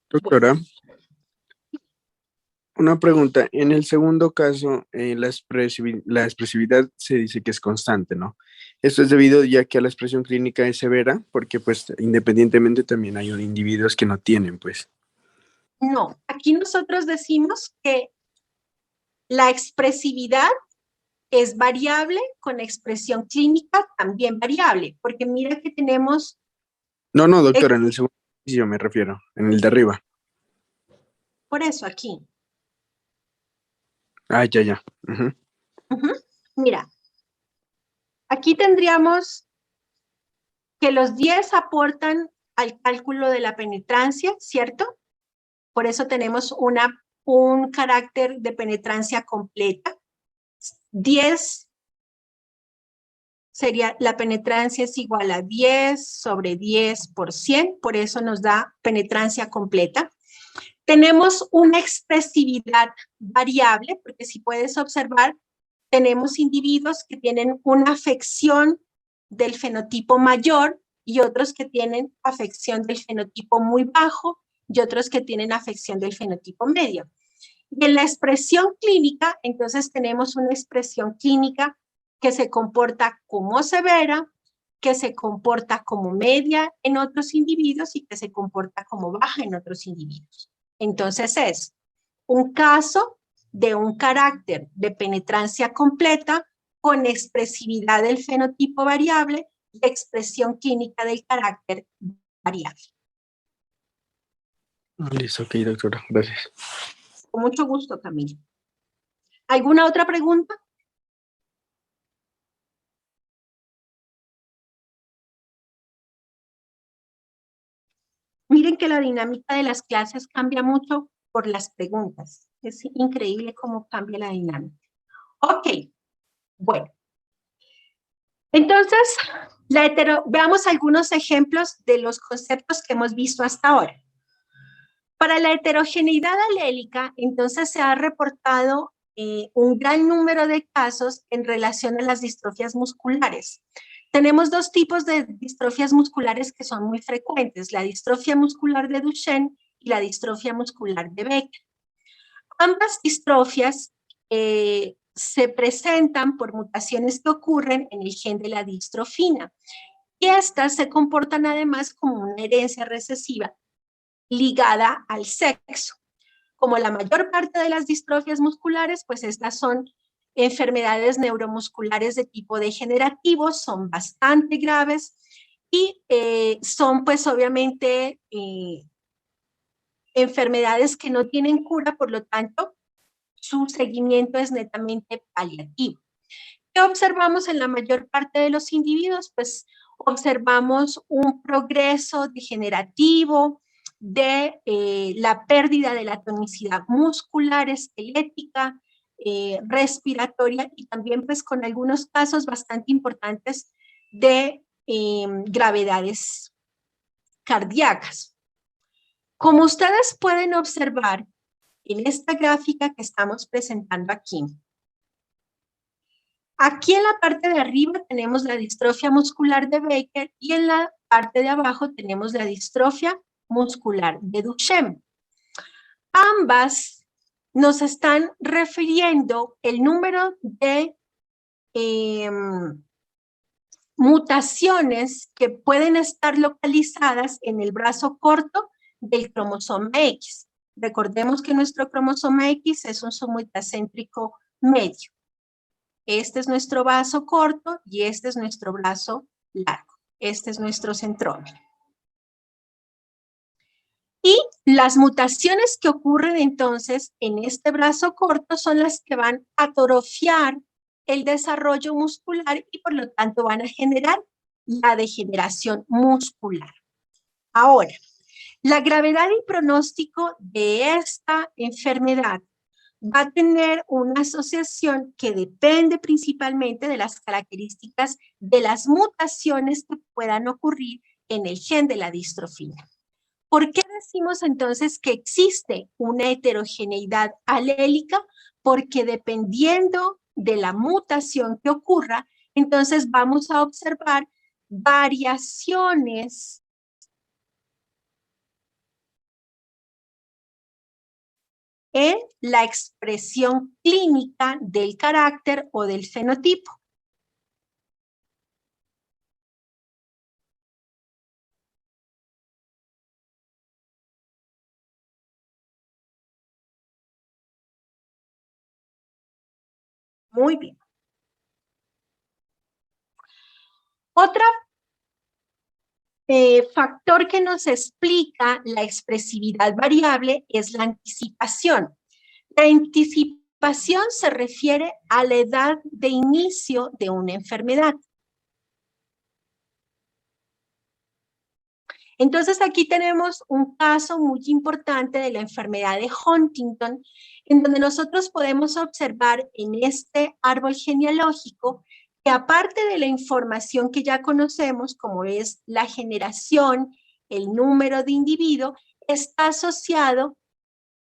[SPEAKER 13] Doctora, una pregunta. En el segundo caso, la expresividad se dice que es constante, ¿no? Esto es debido ya que la expresión clínica es severa, porque pues independientemente también hay individuos que no tienen, pues.
[SPEAKER 3] No, aquí nosotros decimos que la expresividad es variable con expresión clínica también variable, porque mira que tenemos...
[SPEAKER 13] No, doctora, en el segundo ejercicio me refiero, en el de arriba.
[SPEAKER 3] Por eso aquí.
[SPEAKER 13] Ah, ya. Ujú.
[SPEAKER 3] Mira, aquí tendríamos que los 10 aportan al cálculo de la penetrancia, ¿cierto? Por eso tenemos un carácter de penetrancia completa. 10 sería, la penetrancia es igual a 10 sobre 10 por 100, por eso nos da penetrancia completa. Tenemos una expresividad variable, porque si puedes observar, tenemos individuos que tienen una afección del fenotipo mayor y otros que tienen afección del fenotipo muy bajo y otros que tienen afección del fenotipo medio. Y en la expresión clínica, entonces tenemos una expresión clínica que se comporta como severa, que se comporta como media en otros individuos y que se comporta como baja en otros individuos. Entonces es un caso de un carácter de penetrancia completa con expresividad del fenotipo variable y expresión clínica del carácter variable.
[SPEAKER 13] Listo, ok, doctora, gracias.
[SPEAKER 3] Con mucho gusto, Camila. ¿Alguna otra pregunta? Miren que la dinámica de las clases cambia mucho por las preguntas. Es increíble cómo cambia la dinámica. Ok, bueno. Entonces, veamos algunos ejemplos de los conceptos que hemos visto hasta ahora. Para la heterogeneidad alélica, entonces se ha reportado un gran número de casos en relación a las distrofias musculares. Tenemos dos tipos de distrofias musculares que son muy frecuentes, la distrofia muscular de Duchenne y la distrofia muscular de Becker. Ambas distrofias se presentan por mutaciones que ocurren en el gen de la distrofina y estas se comportan además como una herencia recesiva ligada al sexo. Como la mayor parte de las distrofias musculares, pues estas son enfermedades neuromusculares de tipo degenerativo, son bastante graves y son pues obviamente enfermedades que no tienen cura, por lo tanto su seguimiento es netamente paliativo. ¿Qué observamos en la mayor parte de los individuos? Pues observamos un progreso degenerativo de la pérdida de la tonicidad muscular, esquelética, respiratoria y también pues con algunos casos bastante importantes de gravedades cardíacas. Como ustedes pueden observar en esta gráfica que estamos presentando aquí, aquí en la parte de arriba tenemos la distrofia muscular de Becker y en la parte de abajo tenemos la distrofia muscular de Duchenne. Ambas nos están refiriendo el número de mutaciones que pueden estar localizadas en el brazo corto del cromosoma X. Recordemos que nuestro cromosoma X es un somo metacéntrico medio. Este es nuestro brazo corto y este es nuestro brazo largo. Este es nuestro centrómero. Y las mutaciones que ocurren entonces en este brazo corto son las que van a atrofiar el desarrollo muscular y por lo tanto van a generar la degeneración muscular. Ahora, la gravedad y pronóstico de esta enfermedad va a tener una asociación que depende principalmente de las características de las mutaciones que puedan ocurrir en el gen de la distrofina. ¿Por qué decimos entonces que existe una heterogeneidad alélica? Porque dependiendo de la mutación que ocurra, entonces vamos a observar variaciones en la expresión clínica del carácter o del fenotipo. Muy bien. Otro factor que nos explica la expresividad variable es la anticipación. La anticipación se refiere a la edad de inicio de una enfermedad. Entonces aquí tenemos un caso muy importante de la enfermedad de Huntington, en donde nosotros podemos observar en este árbol genealógico que aparte de la información que ya conocemos, como es la generación, el número de individuo, está asociado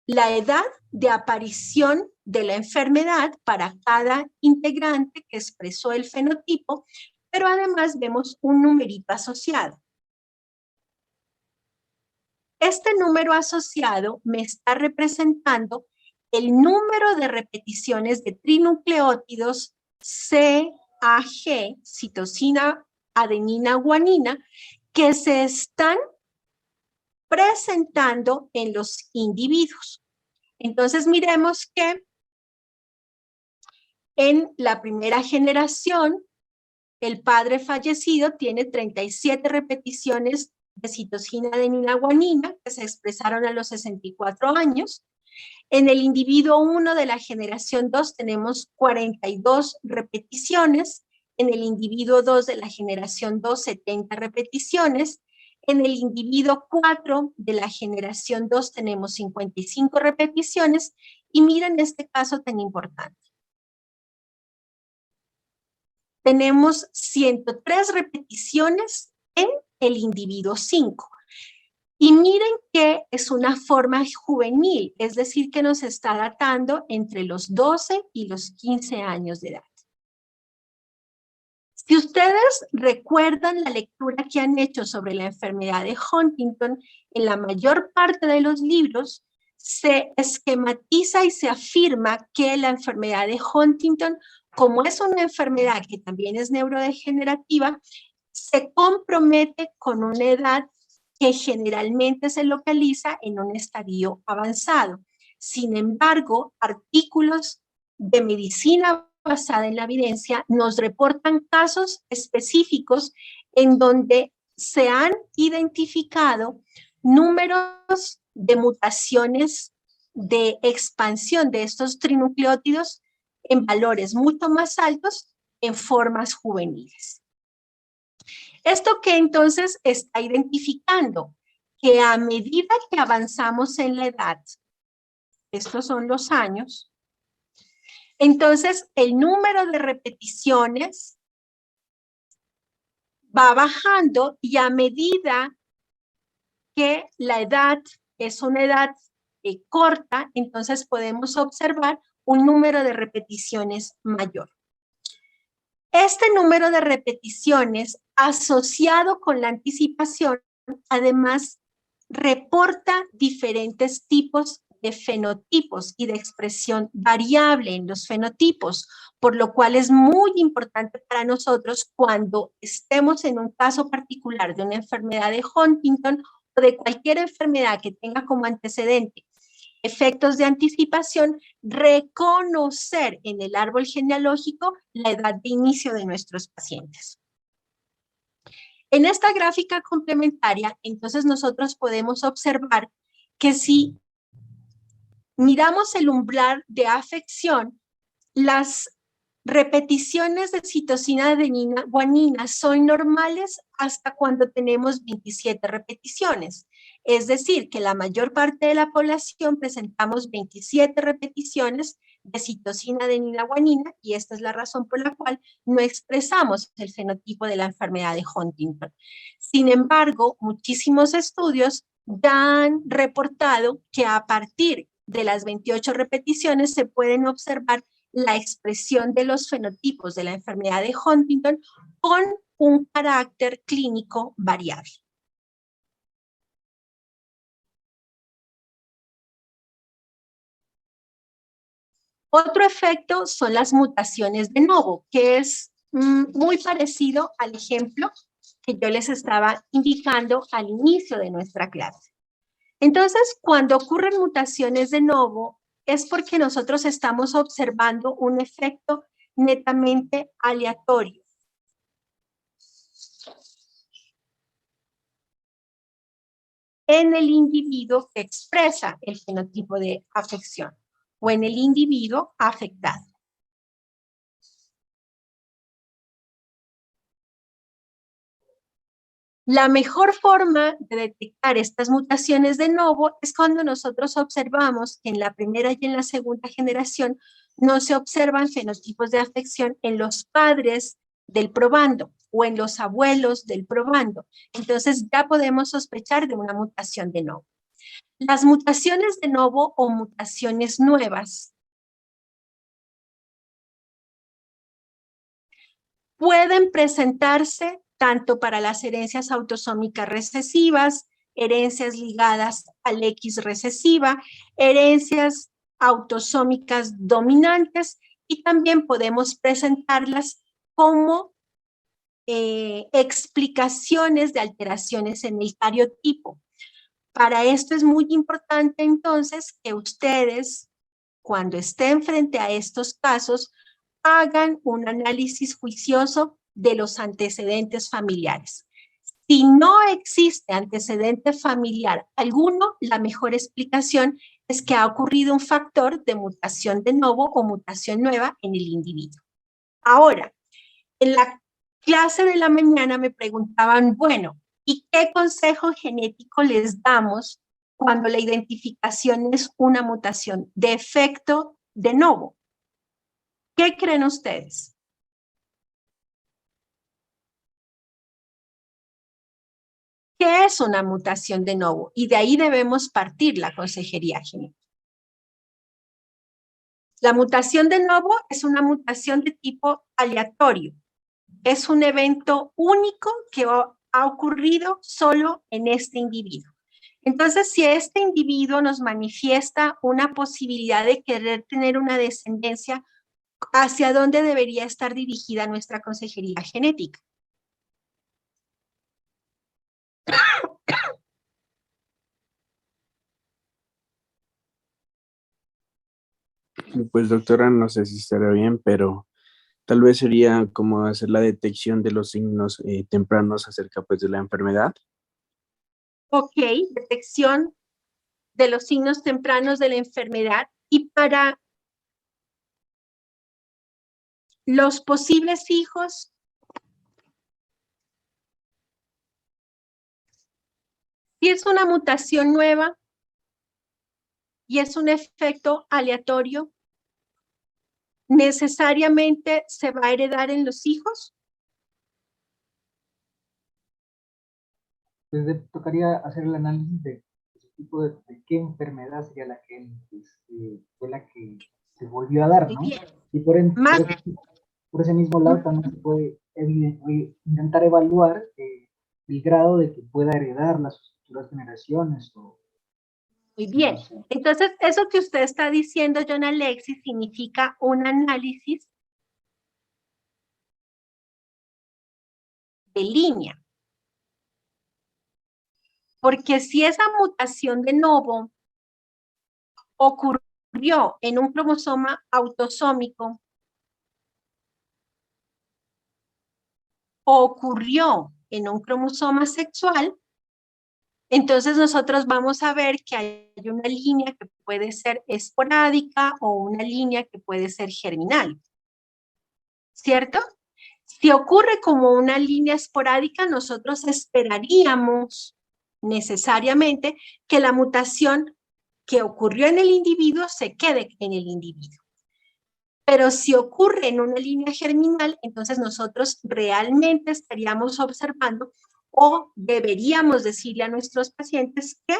[SPEAKER 3] la edad de aparición de la enfermedad para cada integrante que expresó el fenotipo, pero además vemos un numerito asociado. Este número asociado me está representando el número de repeticiones de trinucleótidos CAG, citosina, adenina, guanina, que se están presentando en los individuos. Entonces miremos que en la primera generación, el padre fallecido tiene 37 repeticiones de citosina, adenina, guanina, que se expresaron a los 64 años. En el individuo 1 de la generación 2 tenemos 42 repeticiones. En el individuo 2 de la generación 2, 70 repeticiones. En el individuo 4 de la generación 2 tenemos 55 repeticiones. Y miren este caso tan importante. Tenemos 103 repeticiones en el individuo 5. Y miren que es una forma juvenil, es decir, que nos está datando entre los 12 y los 15 años de edad. Si ustedes recuerdan la lectura que han hecho sobre la enfermedad de Huntington, en la mayor parte de los libros se esquematiza y se afirma que la enfermedad de Huntington, como es una enfermedad que también es neurodegenerativa, se compromete con una edad que generalmente se localiza en un estadio avanzado. Sin embargo, artículos de medicina basada en la evidencia nos reportan casos específicos en donde se han identificado números de mutaciones de expansión de estos trinucleótidos en valores mucho más altos en formas juveniles. ¿Esto qué entonces está identificando? Que a medida que avanzamos en la edad, estos son los años, entonces el número de repeticiones va bajando y a medida que la edad es una edad corta, entonces podemos observar un número de repeticiones mayor. Este número de repeticiones asociado con la anticipación, además, reporta diferentes tipos de fenotipos y de expresión variable en los fenotipos, por lo cual es muy importante para nosotros cuando estemos en un caso particular de una enfermedad de Huntington o de cualquier enfermedad que tenga como antecedente efectos de anticipación, reconocer en el árbol genealógico la edad de inicio de nuestros pacientes. En esta gráfica complementaria, entonces nosotros podemos observar que si miramos el umbral de afección, las repeticiones de citosina adenina guanina son normales hasta cuando tenemos 27 repeticiones. Es decir, que la mayor parte de la población presentamos 27 repeticiones de citosina adenina guanina y esta es la razón por la cual no expresamos el fenotipo de la enfermedad de Huntington. Sin embargo, muchísimos estudios ya han reportado que a partir de las 28 repeticiones se pueden observar la expresión de los fenotipos de la enfermedad de Huntington con un carácter clínico variable. Otro efecto son las mutaciones de novo, que es muy parecido al ejemplo que yo les estaba indicando al inicio de nuestra clase. Entonces, cuando ocurren mutaciones de novo, es porque nosotros estamos observando un efecto netamente aleatorio. En el individuo que expresa el fenotipo de afección o en el individuo afectado. La mejor forma de detectar estas mutaciones de novo es cuando nosotros observamos que en la primera y en la segunda generación no se observan fenotipos de afección en los padres del probando o en los abuelos del probando. Entonces ya podemos sospechar de una mutación de novo. Las mutaciones de novo o mutaciones nuevas pueden presentarse tanto para las herencias autosómicas recesivas, herencias ligadas al X recesiva, herencias autosómicas dominantes y también podemos presentarlas como explicaciones de alteraciones en el cariotipo. Para esto es muy importante entonces que ustedes, cuando estén frente a estos casos, hagan un análisis juicioso de los antecedentes familiares. Si no existe antecedente familiar alguno, la mejor explicación es que ha ocurrido un factor de mutación de novo o mutación nueva en el individuo. Ahora, en la clase de la mañana me preguntaban, bueno, ¿y qué consejo genético les damos cuando la identificación es una mutación de efecto de novo? ¿Qué creen ustedes? ¿Qué es una mutación de novo? Y de ahí debemos partir la consejería genética. La mutación de novo es una mutación de tipo aleatorio. Es un evento único que ha ocurrido solo en este individuo. Entonces, si este individuo nos manifiesta una posibilidad de querer tener una descendencia, ¿hacia dónde debería estar dirigida nuestra consejería genética?
[SPEAKER 13] Pues doctora, no sé si estará bien, pero tal vez sería como hacer la detección de los signos tempranos acerca pues de la enfermedad.
[SPEAKER 3] Ok, detección de los signos tempranos de la enfermedad. Y para los posibles hijos, si es una mutación nueva y es un efecto aleatorio, ¿necesariamente se va a heredar en los hijos?
[SPEAKER 4] Entonces tocaría hacer el análisis de ese tipo de qué enfermedad sería la que fue la que se volvió a dar, ¿no? Y por ese mismo lado también se puede intentar evaluar el grado de que pueda heredar las futuras generaciones.
[SPEAKER 3] Muy bien. Entonces, eso que usted está diciendo, John Alexis, significa un análisis de línea. Porque si esa mutación de novo ocurrió en un cromosoma autosómico, ocurrió en un cromosoma sexual, entonces nosotros vamos a ver que hay una línea que puede ser esporádica o una línea que puede ser germinal, ¿cierto? Si ocurre como una línea esporádica, nosotros esperaríamos necesariamente que la mutación que ocurrió en el individuo se quede en el individuo. Pero si ocurre en una línea germinal, entonces nosotros realmente estaríamos observando o deberíamos decirle a nuestros pacientes que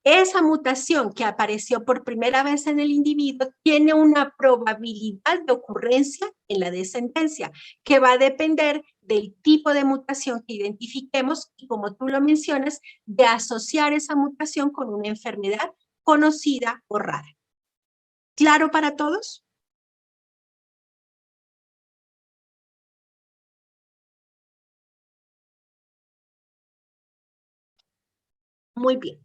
[SPEAKER 3] esa mutación que apareció por primera vez en el individuo tiene una probabilidad de ocurrencia en la descendencia, que va a depender del tipo de mutación que identifiquemos y, como tú lo mencionas, de asociar esa mutación con una enfermedad conocida o rara. ¿Claro para todos? Muy bien.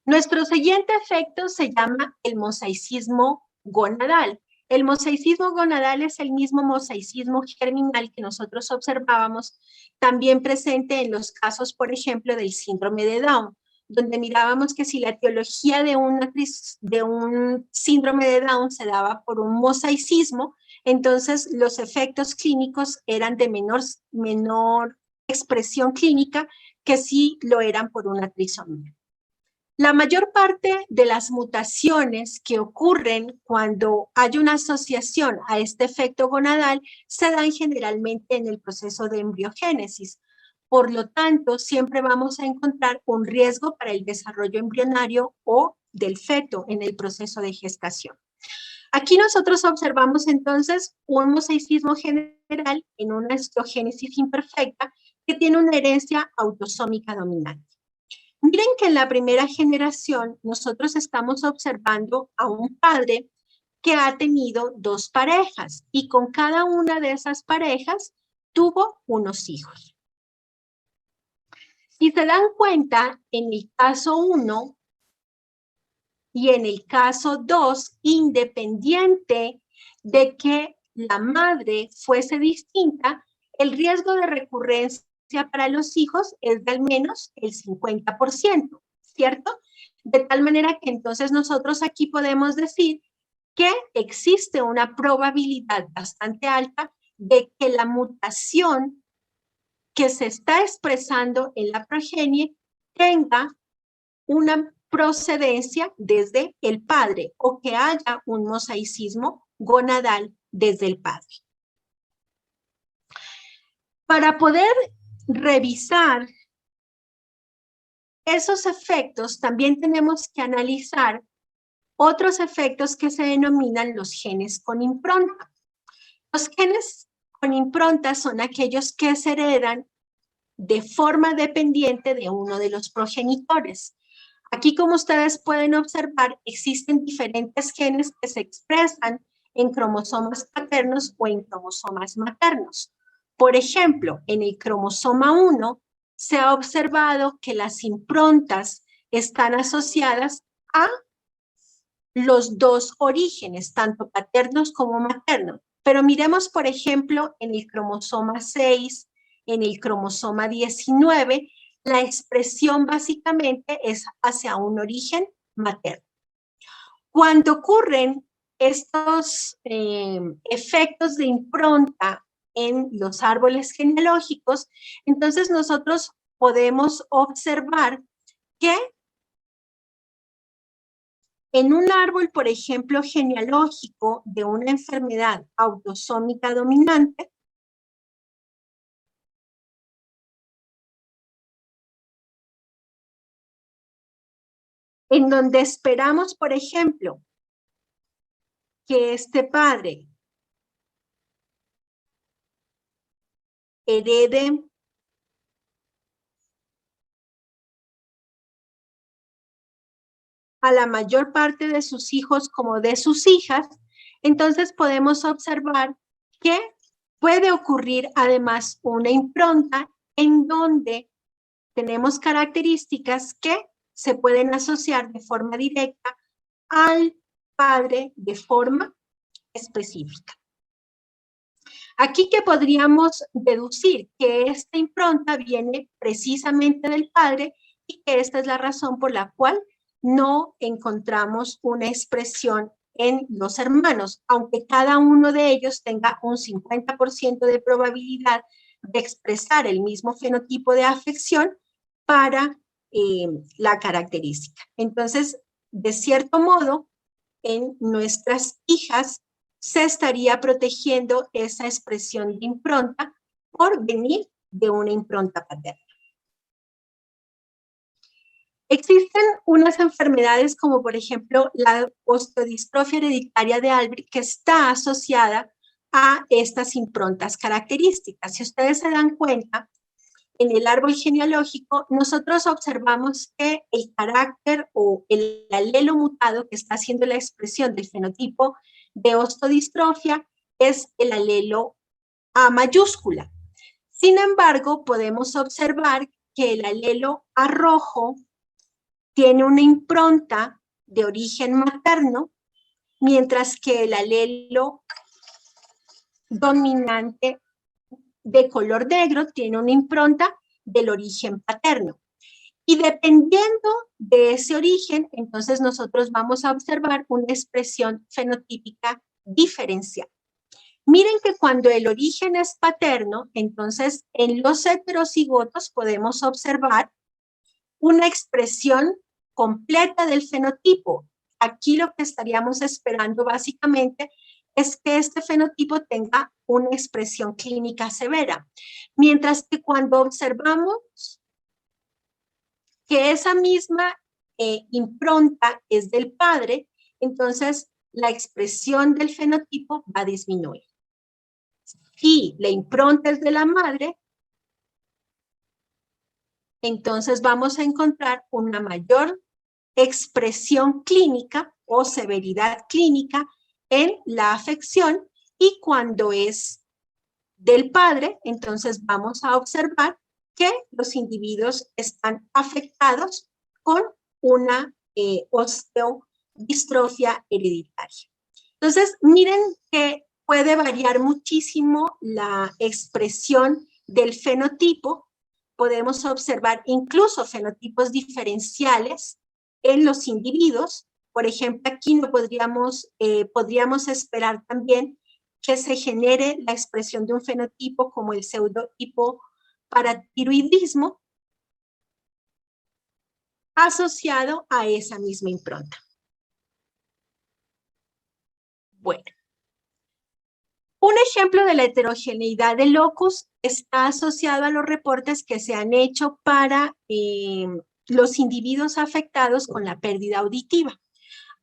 [SPEAKER 3] Nuestro siguiente efecto se llama el mosaicismo gonadal. El mosaicismo gonadal es el mismo mosaicismo germinal que nosotros observábamos, también presente en los casos, por ejemplo, del síndrome de Down, donde mirábamos que si la etiología de un síndrome de Down se daba por un mosaicismo, entonces los efectos clínicos eran de menor expresión clínica que si lo eran por una trisomía. La mayor parte de las mutaciones que ocurren cuando hay una asociación a este efecto gonadal se dan generalmente en el proceso de embriogénesis. Por lo tanto, siempre vamos a encontrar un riesgo para el desarrollo embrionario o del feto en el proceso de gestación. Aquí nosotros observamos entonces un mosaicismo general en una estrogénesis imperfecta que tiene una herencia autosómica dominante. Miren que en la primera generación nosotros estamos observando a un padre que ha tenido dos parejas y con cada una de esas parejas tuvo unos hijos. Si se dan cuenta, en el caso 1 y en el caso 2, independiente de que la madre fuese distinta, el riesgo de recurrencia para los hijos es de al menos el 50%, ¿cierto? De tal manera que entonces nosotros aquí podemos decir que existe una probabilidad bastante alta de que la mutación que se está expresando en la progenie tenga una procedencia desde el padre o que haya un mosaicismo gonadal desde el padre. Para poder revisar esos efectos, también tenemos que analizar otros efectos que se denominan los genes con impronta. Los genes con impronta son aquellos que se heredan de forma dependiente de uno de los progenitores. Aquí, como ustedes pueden observar, existen diferentes genes que se expresan en cromosomas paternos o en cromosomas maternos. Por ejemplo, en el cromosoma 1 se ha observado que las improntas están asociadas a los dos orígenes, tanto paternos como maternos. Pero miremos, por ejemplo, en el cromosoma 6, en el cromosoma 19, la expresión básicamente es hacia un origen materno. Cuando ocurren estos efectos de impronta en los árboles genealógicos, entonces nosotros podemos observar que en un árbol, por ejemplo, genealógico de una enfermedad autosómica dominante, en donde esperamos, por ejemplo, que este padre herede a la mayor parte de sus hijos como de sus hijas, entonces podemos observar que puede ocurrir además una impronta en donde tenemos características que se pueden asociar de forma directa al padre de forma específica. Aquí que podríamos deducir que esta impronta viene precisamente del padre y que esta es la razón por la cual no encontramos una expresión en los hermanos, aunque cada uno de ellos tenga un 50% de probabilidad de expresar el mismo fenotipo de afección para la característica. Entonces, de cierto modo, en nuestras hijas se estaría protegiendo esa expresión de impronta por venir de una impronta paterna. Existen unas enfermedades como por ejemplo la osteodistrofia hereditaria de Albrecht que está asociada a estas improntas características. Si ustedes se dan cuenta, en el árbol genealógico nosotros observamos que el carácter o el alelo mutado que está haciendo la expresión del fenotipo de osteodistrofia es el alelo A mayúscula. Sin embargo, podemos observar que el alelo A rojo tiene una impronta de origen materno, mientras que el alelo dominante de color negro tiene una impronta del origen paterno. Y dependiendo de ese origen, entonces nosotros vamos a observar una expresión fenotípica diferencial. Miren que cuando el origen es paterno, entonces en los heterocigotos podemos observar una expresión completa del fenotipo. Aquí lo que estaríamos esperando básicamente es que este fenotipo tenga una expresión clínica severa. Mientras que cuando observamos que esa misma impronta es del padre, entonces la expresión del fenotipo va a disminuir. Si la impronta es de la madre, entonces vamos a encontrar una mayor expresión clínica o severidad clínica en la afección, y cuando es del padre, entonces vamos a observar que los individuos están afectados con una osteodistrofia hereditaria. Entonces, miren que puede variar muchísimo la expresión del fenotipo. Podemos observar incluso fenotipos diferenciales en los individuos. Por ejemplo, aquí no podríamos esperar también que se genere la expresión de un fenotipo como el pseudotipo paratiroidismo asociado a esa misma impronta. Bueno, un ejemplo de la heterogeneidad de locus está asociado a los reportes que se han hecho para los individuos afectados con la pérdida auditiva.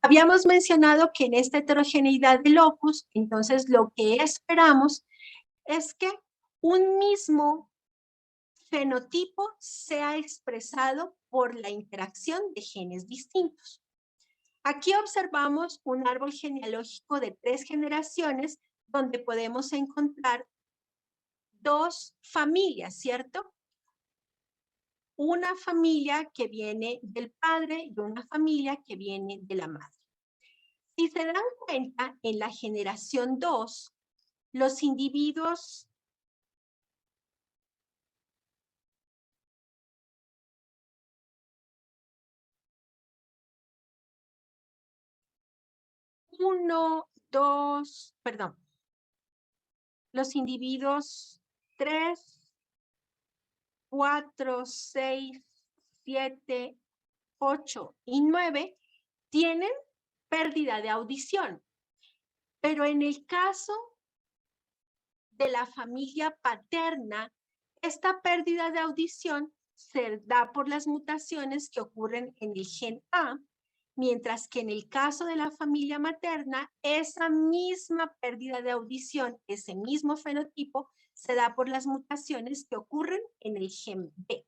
[SPEAKER 3] Habíamos mencionado que en esta heterogeneidad de locus, entonces lo que esperamos es que un mismo fenotipo sea expresado por la interacción de genes distintos. Aquí observamos un árbol genealógico de 3 generaciones donde podemos encontrar 2 familias, ¿cierto? Una familia que viene del padre y una familia que viene de la madre. Si se dan cuenta, en la generación 2, los individuos los individuos 3, 4, 6, 7, 8 y 9 tienen pérdida de audición. Pero en el caso de la familia paterna, esta pérdida de audición se da por las mutaciones que ocurren en el gen A, mientras que en el caso de la familia materna, esa misma pérdida de audición, ese mismo fenotipo, se da por las mutaciones que ocurren en el gen B.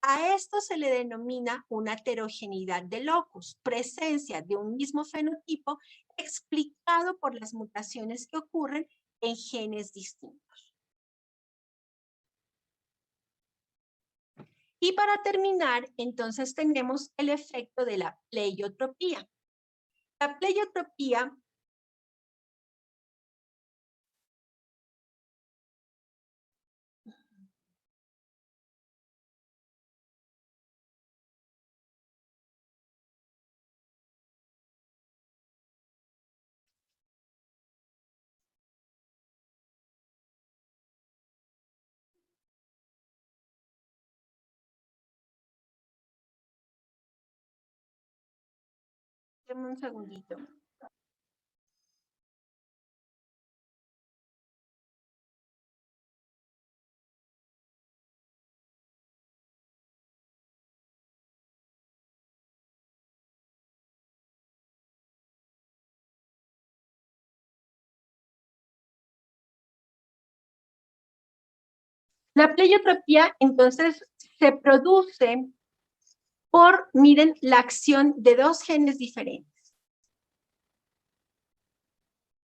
[SPEAKER 3] A esto se le denomina una heterogeneidad de locus, presencia de un mismo fenotipo explicado por las mutaciones que ocurren en genes distintos. Y para terminar, entonces tenemos el efecto de la pleiotropía. La pleiotropía Deme un segundito. La pleiotropía, entonces, se produce por, miren, la acción de dos genes diferentes.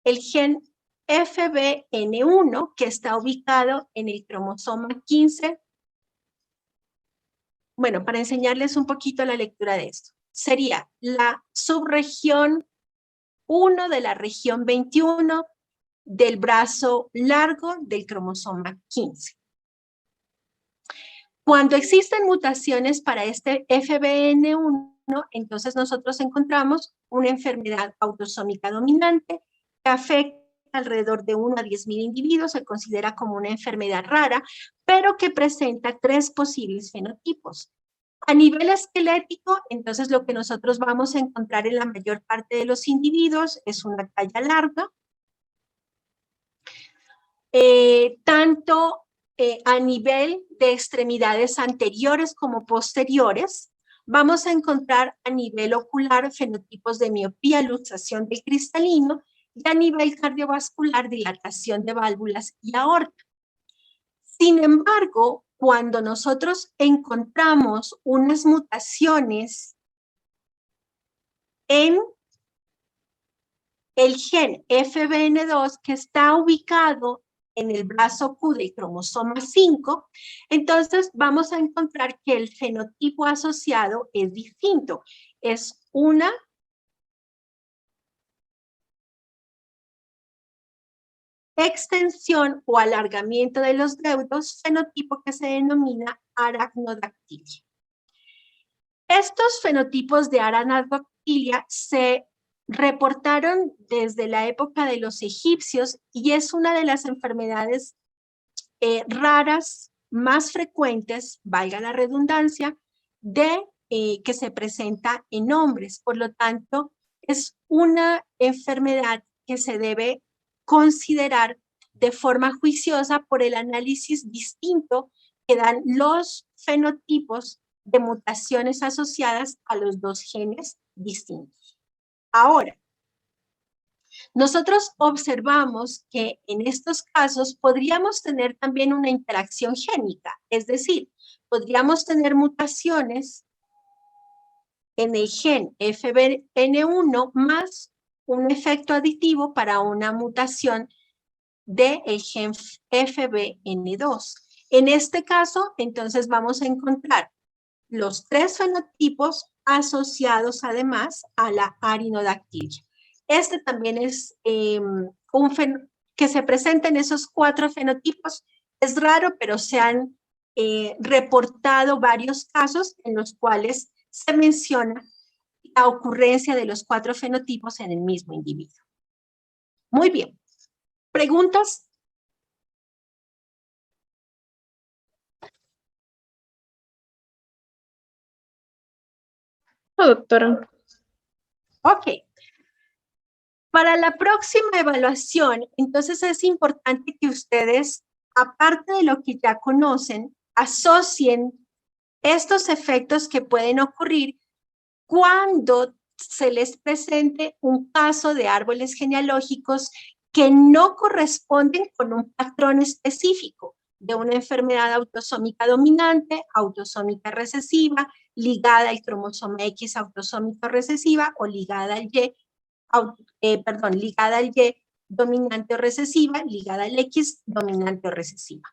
[SPEAKER 3] El gen FBN1, que está ubicado en el cromosoma 15. Bueno, para enseñarles un poquito la lectura de esto. Sería la subregión 1 de la región 21 del brazo largo del cromosoma 15. Cuando existen mutaciones para este FBN1, entonces nosotros encontramos una enfermedad autosómica dominante que afecta alrededor de 1 a 10,000 individuos, se considera como una enfermedad rara, pero que presenta 3 posibles fenotipos. A nivel esquelético, entonces lo que nosotros vamos a encontrar en la mayor parte de los individuos es una talla larga, tanto a nivel de extremidades anteriores como posteriores. Vamos a encontrar a nivel ocular fenotipos de miopía, luxación del cristalino, y a nivel cardiovascular dilatación de válvulas y aorta. Sin embargo, cuando nosotros encontramos unas mutaciones en el gen FBN2 que está ubicado en el brazo Q del cromosoma 5, entonces vamos a encontrar que el fenotipo asociado es distinto. Es una extensión o alargamiento de los dedos, fenotipo que se denomina aracnodactilia. Estos fenotipos de aracnodactilia se reportaron desde la época de los egipcios y es una de las enfermedades raras más frecuentes, valga la redundancia, que se presenta en hombres. Por lo tanto, es una enfermedad que se debe considerar de forma juiciosa por el análisis distinto que dan los fenotipos de mutaciones asociadas a los dos genes distintos. Ahora, nosotros observamos que en estos casos podríamos tener también una interacción génica, es decir, podríamos tener mutaciones en el gen FBN1 más un efecto aditivo para una mutación del gen FBN2. En este caso, entonces vamos a encontrar los 3 fenotipos asociados además a la arinodactilia. Este también es que se presenta en esos 4 fenotipos. Es raro, pero se han reportado varios casos en los cuales se menciona la ocurrencia de los 4 fenotipos en el mismo individuo. Muy bien. ¿Preguntas?
[SPEAKER 7] No, doctora.
[SPEAKER 3] Ok. Para la próxima evaluación, entonces es importante que ustedes, aparte de lo que ya conocen, asocien estos efectos que pueden ocurrir cuando se les presente un caso de árboles genealógicos que no corresponden con un patrón específico de una enfermedad autosómica dominante, autosómica recesiva, ligada al cromosoma X autosómica recesiva o ligada al Y, ligada al Y dominante o recesiva, ligada al X dominante o recesiva.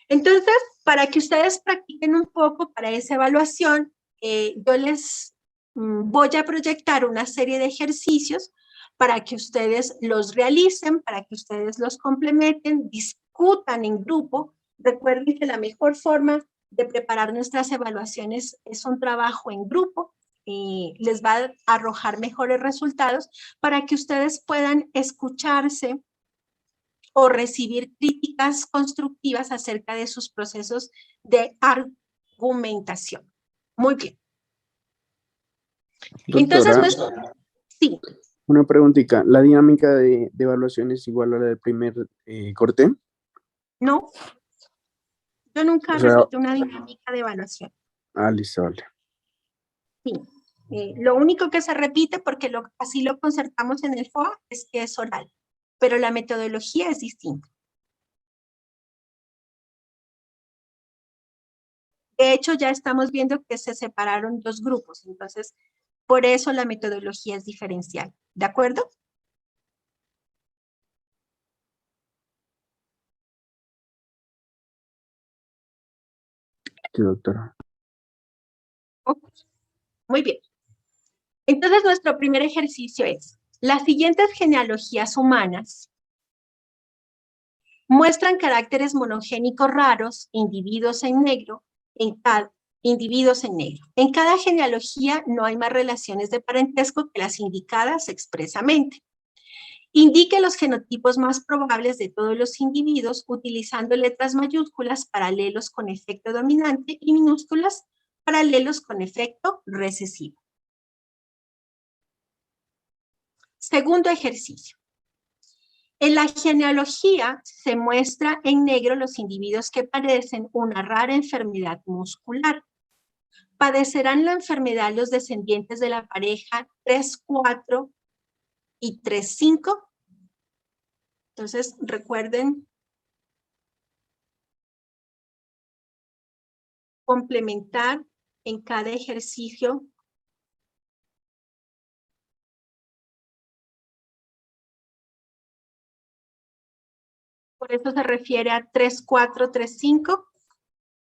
[SPEAKER 3] Entonces, para que ustedes practiquen un poco para esa evaluación, yo les Voy a proyectar una serie de ejercicios para que ustedes los realicen, para que ustedes los complementen, discutan en grupo. Recuerden que la mejor forma de preparar nuestras evaluaciones es un trabajo en grupo. Les va a arrojar mejores resultados para que ustedes puedan escucharse o recibir críticas constructivas acerca de sus procesos de argumentación. Muy bien.
[SPEAKER 13] Doctora,
[SPEAKER 3] Entonces, sí.
[SPEAKER 13] una preguntita. ¿La dinámica de evaluación es igual a la del primer corte?
[SPEAKER 3] No. Yo nunca
[SPEAKER 13] O sea,
[SPEAKER 3] repito una dinámica de evaluación.
[SPEAKER 13] listo, vale.
[SPEAKER 3] Sí. Lo único que se repite, porque así lo concertamos en el FOA, es que es oral. Pero la metodología es distinta. De hecho, ya estamos viendo que se separaron dos grupos. Entonces, por eso la metodología es diferencial. ¿De acuerdo?
[SPEAKER 13] Sí, doctora.
[SPEAKER 3] Muy bien. Entonces, nuestro primer ejercicio es, las siguientes genealogías humanas muestran caracteres monogénicos raros, individuos en negro. En cada genealogía no hay más relaciones de parentesco que las indicadas expresamente. Indique los genotipos más probables de todos los individuos utilizando letras mayúsculas paralelos con efecto dominante y minúsculas paralelos con efecto recesivo. Segundo ejercicio. En la genealogía se muestra en negro los individuos que padecen una rara enfermedad muscular. Padecerán la enfermedad los descendientes de la pareja 3, 4 y 3, 5. Entonces, recuerden complementar en cada ejercicio . Por eso se refiere a 3, 4, 3, 5,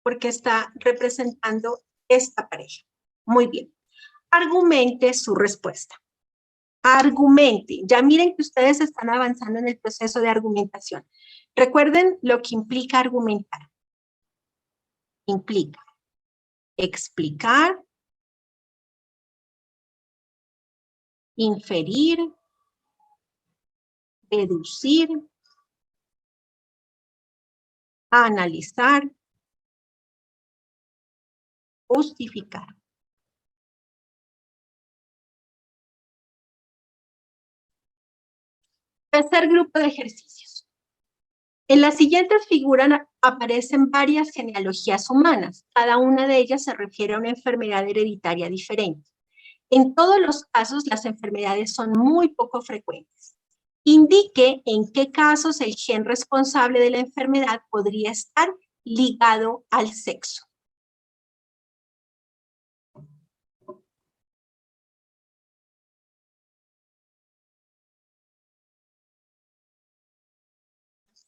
[SPEAKER 3] porque está representando esta pareja. Muy bien. Argumente su respuesta. Argumente. Ya miren que ustedes están avanzando en el proceso de argumentación. Recuerden lo que implica argumentar. Implica explicar, inferir, deducir, analizar, justificar. Tercer grupo de ejercicios. En las siguientes figuras aparecen varias genealogías humanas. Cada una de ellas se refiere a una enfermedad hereditaria diferente. En todos los casos, las enfermedades son muy poco frecuentes. Indique en qué casos el gen responsable de la enfermedad podría estar ligado al sexo.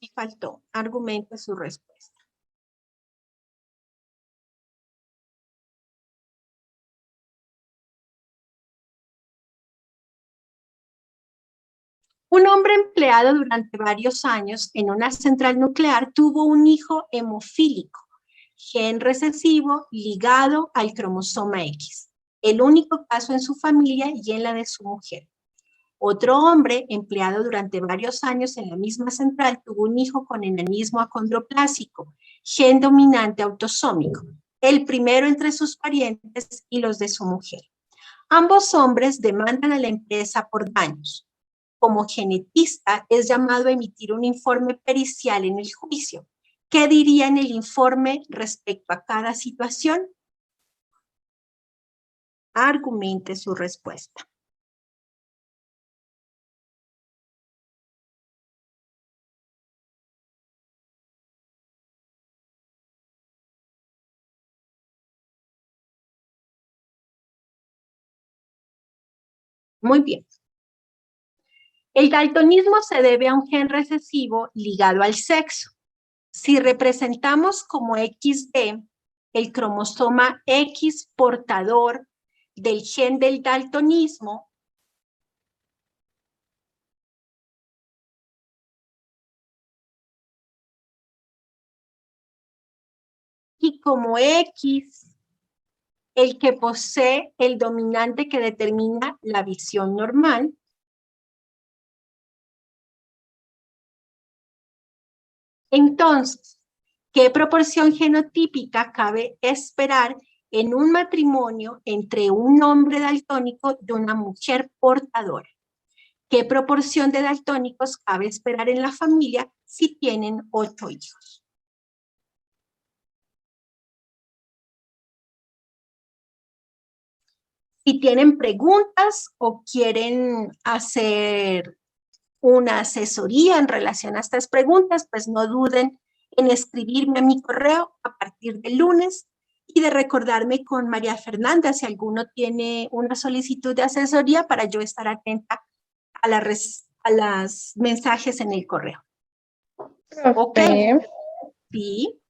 [SPEAKER 3] Y faltó, argumente su respuesta. Un hombre empleado durante varios años en una central nuclear tuvo un hijo hemofílico, gen recesivo ligado al cromosoma X, el único caso en su familia y en la de su mujer. Otro hombre empleado durante varios años en la misma central tuvo un hijo con enanismo acondroplásico, gen dominante autosómico, el primero entre sus parientes y los de su mujer. Ambos hombres demandan a la empresa por daños. Como genetista es llamado a emitir un informe pericial en el juicio. ¿Qué diría en el informe respecto a cada situación? Argumente su respuesta. Muy bien. El daltonismo se debe a un gen recesivo ligado al sexo. Si representamos como XD el cromosoma X portador del gen del daltonismo, y como X, el que posee el dominante que determina la visión normal, entonces, ¿qué proporción genotípica cabe esperar en un matrimonio entre un hombre daltónico y una mujer portadora? ¿Qué proporción de daltónicos cabe esperar en la familia si tienen 8 hijos? Si tienen preguntas o quieren hacer una asesoría en relación a estas preguntas, pues no duden en escribirme a mi correo a partir del lunes y de recordarme con María Fernanda si alguno tiene una solicitud de asesoría para yo estar atenta a las mensajes en el correo. ¿Ok?
[SPEAKER 7] Profe,
[SPEAKER 3] Sí.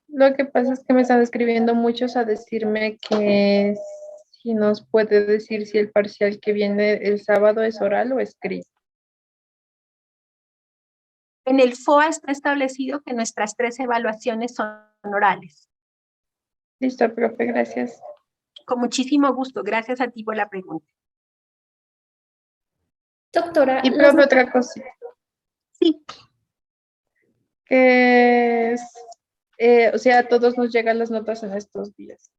[SPEAKER 7] lo que pasa es que me están escribiendo muchos a decirme que si nos puede decir si el parcial que viene el sábado es oral o escrito.
[SPEAKER 3] En el FOA está establecido que nuestras 3 evaluaciones son orales.
[SPEAKER 7] Listo, profe, gracias.
[SPEAKER 3] Con muchísimo gusto. Gracias a ti por la pregunta.
[SPEAKER 15] Doctora,
[SPEAKER 7] Y profe, otra cosita.
[SPEAKER 3] Sí.
[SPEAKER 7] Que es, o sea, a todos nos llegan las notas en estos días.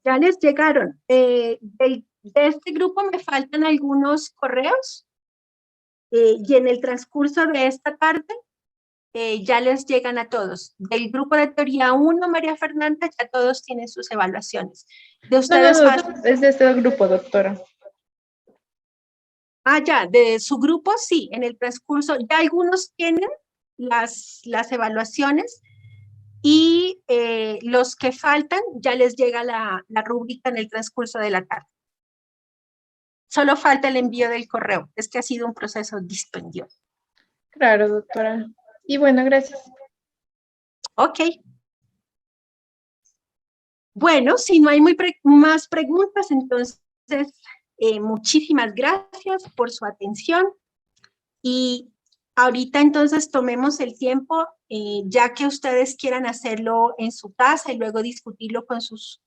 [SPEAKER 3] Ya les llegaron. De este grupo me faltan algunos correos y en el transcurso de esta tarde ya les llegan a todos. Del grupo de teoría 1, María Fernanda, ya todos tienen sus evaluaciones. De ustedes
[SPEAKER 7] No, es de este grupo, doctora.
[SPEAKER 3] Ah, ya, de su grupo sí, en el transcurso, ya algunos tienen las evaluaciones y los que faltan ya les llega la rúbrica en el transcurso de la tarde. Solo falta el envío del correo, es que ha sido un proceso dispendioso.
[SPEAKER 7] Claro, doctora. Y bueno, gracias.
[SPEAKER 3] Ok. Bueno, si no hay más preguntas, entonces muchísimas gracias por su atención y ahorita entonces tomemos el tiempo, ya que ustedes quieran hacerlo en su casa y luego discutirlo con sus